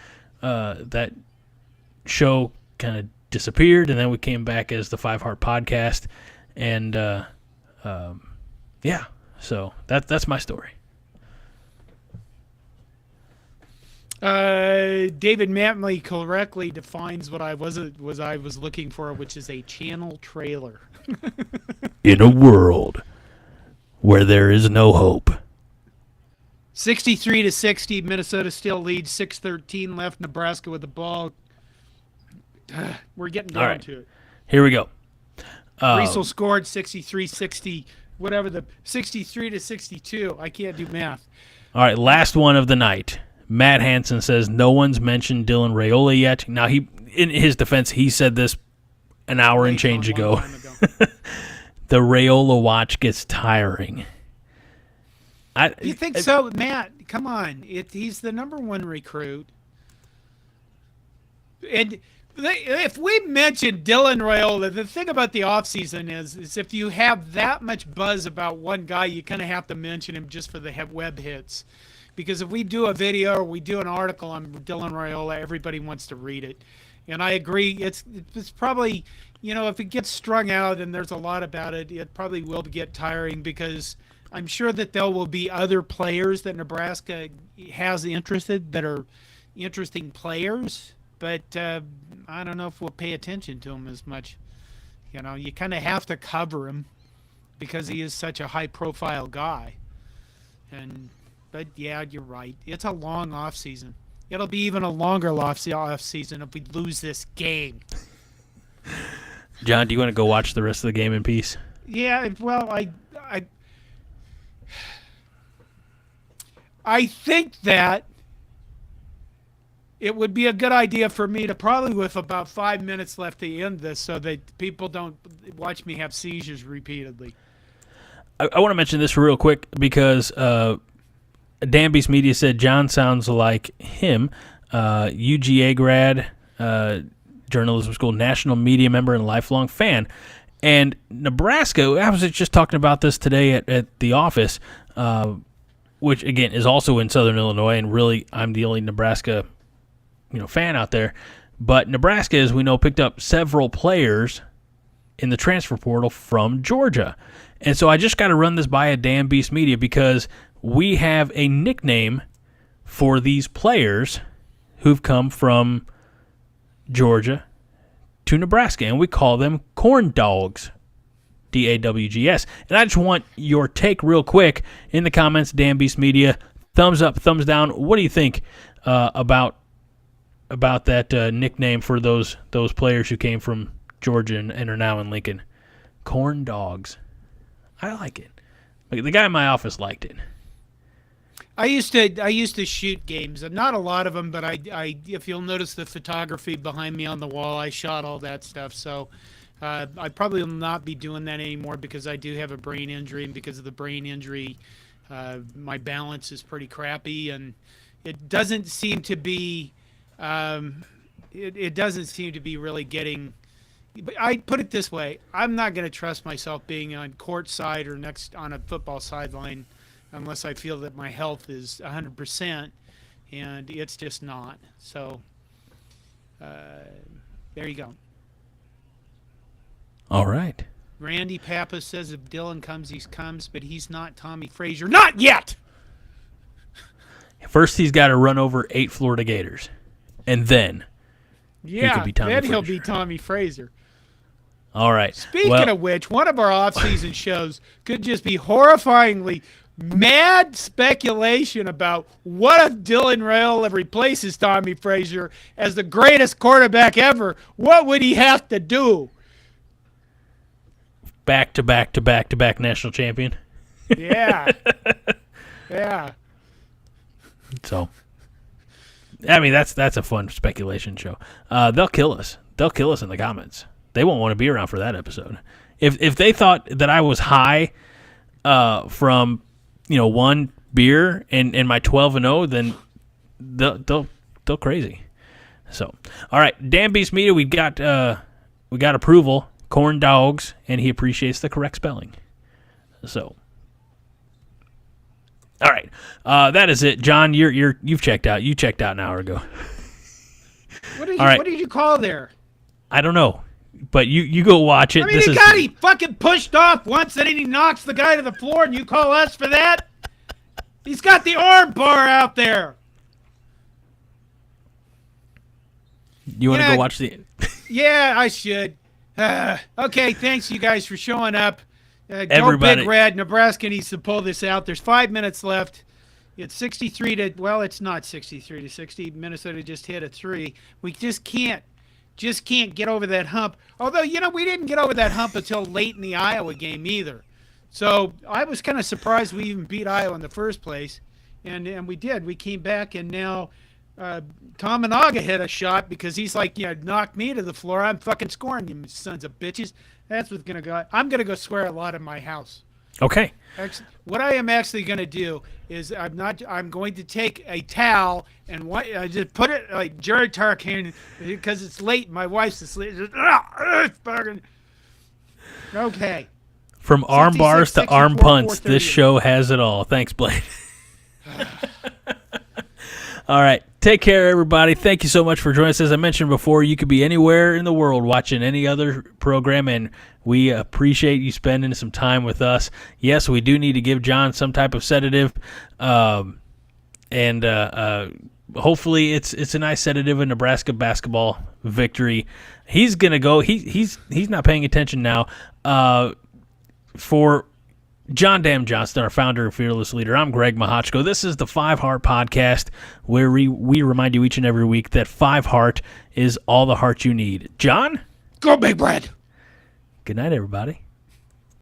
show kind of disappeared, and then we came back as the Five Heart Podcast, and so that's my story. David Matley correctly defines what I was looking for, which is a channel trailer. In a world where there is no hope. 63-60, Minnesota still leads. 6:13 left. Nebraska with the ball. We're getting down to it. Here we go. Rhule scored 63-60, whatever 63-62. I can't do math. All right, last one of the night. Matt Hansen says no one's mentioned Dylan Raiola yet. Now, in his defense, he said this an hour and change ago. The Raiola watch gets tiring. You think so, Matt? Come on. He's the number one recruit. And if we mention Dylan Raiola, the thing about the offseason is if you have that much buzz about one guy, you kind of have to mention him just for the web hits. Because if we do a video or we do an article on Dylan Raiola, everybody wants to read it. And I agree, it's probably, if it gets strung out and there's a lot about it, it probably will get tiring, because I'm sure that there will be other players that Nebraska has interested that are interesting players. But I don't know if we'll pay attention to him as much. You kind of have to cover him because he is such a high-profile guy. But yeah, you're right. It's a long off season. It'll be even a longer off season if we lose this game. John, do you want to go watch the rest of the game in peace? Yeah. Well, I think that it would be a good idea for me to probably, with about 5 minutes left to end this, so that people don't watch me have seizures repeatedly. I want to mention this real quick because Danby's Media said John sounds like him, UGA grad, journalism school, national media member, and lifelong fan. And Nebraska, I was just talking about this today at the office, which, again, is also in Southern Illinois, and really I'm the only Nebraska fan out there. But Nebraska, as we know, picked up several players in the transfer portal from Georgia. And so I just got to run this by a Dan Beast Media, because we have a nickname for these players who've come from Georgia to Nebraska, and we call them Corn Dogs, DAWGS. And I just want your take real quick in the comments, Dan Beast Media. Thumbs up, thumbs down. What do you think about that nickname for those players who came from Georgia and are now in Lincoln? Corn Dogs. I like it. The guy in my office liked it. I used to shoot games, and not a lot of them, but I if you'll notice the photography behind me on the wall, I shot all that stuff. So I probably will not be doing that anymore, because I do have a brain injury, and because of the brain injury, my balance is pretty crappy, and it doesn't seem to be it doesn't seem to be really getting. But I put it this way: I'm not going to trust myself being on court side or next on a football sideline unless I feel that my health is 100%, and it's just not. So there you go. All right. Randy Pappas says if Dylan comes, he comes, but he's not Tommy Frazier. Not yet! First, he's got to run over 8 Florida Gators, and then he could be Tommy Frazier. He'll be Tommy Frazier. All right. Speaking of which, one of our off-season shows could just be horrifyingly mad speculation about what if Dylan Raiola replaces Tommy Frazier as the greatest quarterback ever. What would he have to do? Back-to-back national champion. Yeah. Yeah. So, I mean, that's a fun speculation show. They'll kill us. They'll kill us in the comments. They won't want to be around for that episode. If they thought that I was high from one beer and my 12-0, then they'll crazy. So, all right, Dan Beast Media, we got approval, corn dogs, and he appreciates the correct spelling. So, all right, that is it, John. You've checked out. You checked out an hour ago. What did you call there? I don't know, but you go watch it. I mean, he fucking pushed off once, and then he knocks the guy to the floor, and you call us for that? He's got the arm bar out there. You want to go watch the? Yeah, I should. Okay, thanks you guys for showing up. Go Everybody. Big Red. Nebraska needs to pull this out. There's 5 minutes left. It's 63 to, well, it's not 63 to 60. Minnesota just hit a 3. We just can't get over that hump. Although, we didn't get over that hump until late in the Iowa game either. So I was kind of surprised we even beat Iowa in the first place. And we did. We came back, and now Tominaga hit a shot because he's like, knock me to the floor. I'm fucking scoring, you sons of bitches. That's what's going to go. I'm going to go swear a lot in my house. Okay. What I am actually going to do is I'm going to take a towel and just put it like Jerry Tarkin because it's late. My wife's asleep. Okay. From arm bars to arm punts, this show has it all. Thanks, Blaine. All right. Take care, everybody. Thank you so much for joining us. As I mentioned before, you could be anywhere in the world watching any other program, and we appreciate you spending some time with us. Yes, we do need to give John some type of sedative, and hopefully it's a nice sedative, a Nebraska basketball victory. He's going to go. He's not paying attention now. For John Dam Johnston, our founder and fearless leader, I'm Greg Mahochko. This is the 5 Heart Podcast, where we remind you each and every week that 5 Heart is all the heart you need. John? Go Big Red. Good night, everybody.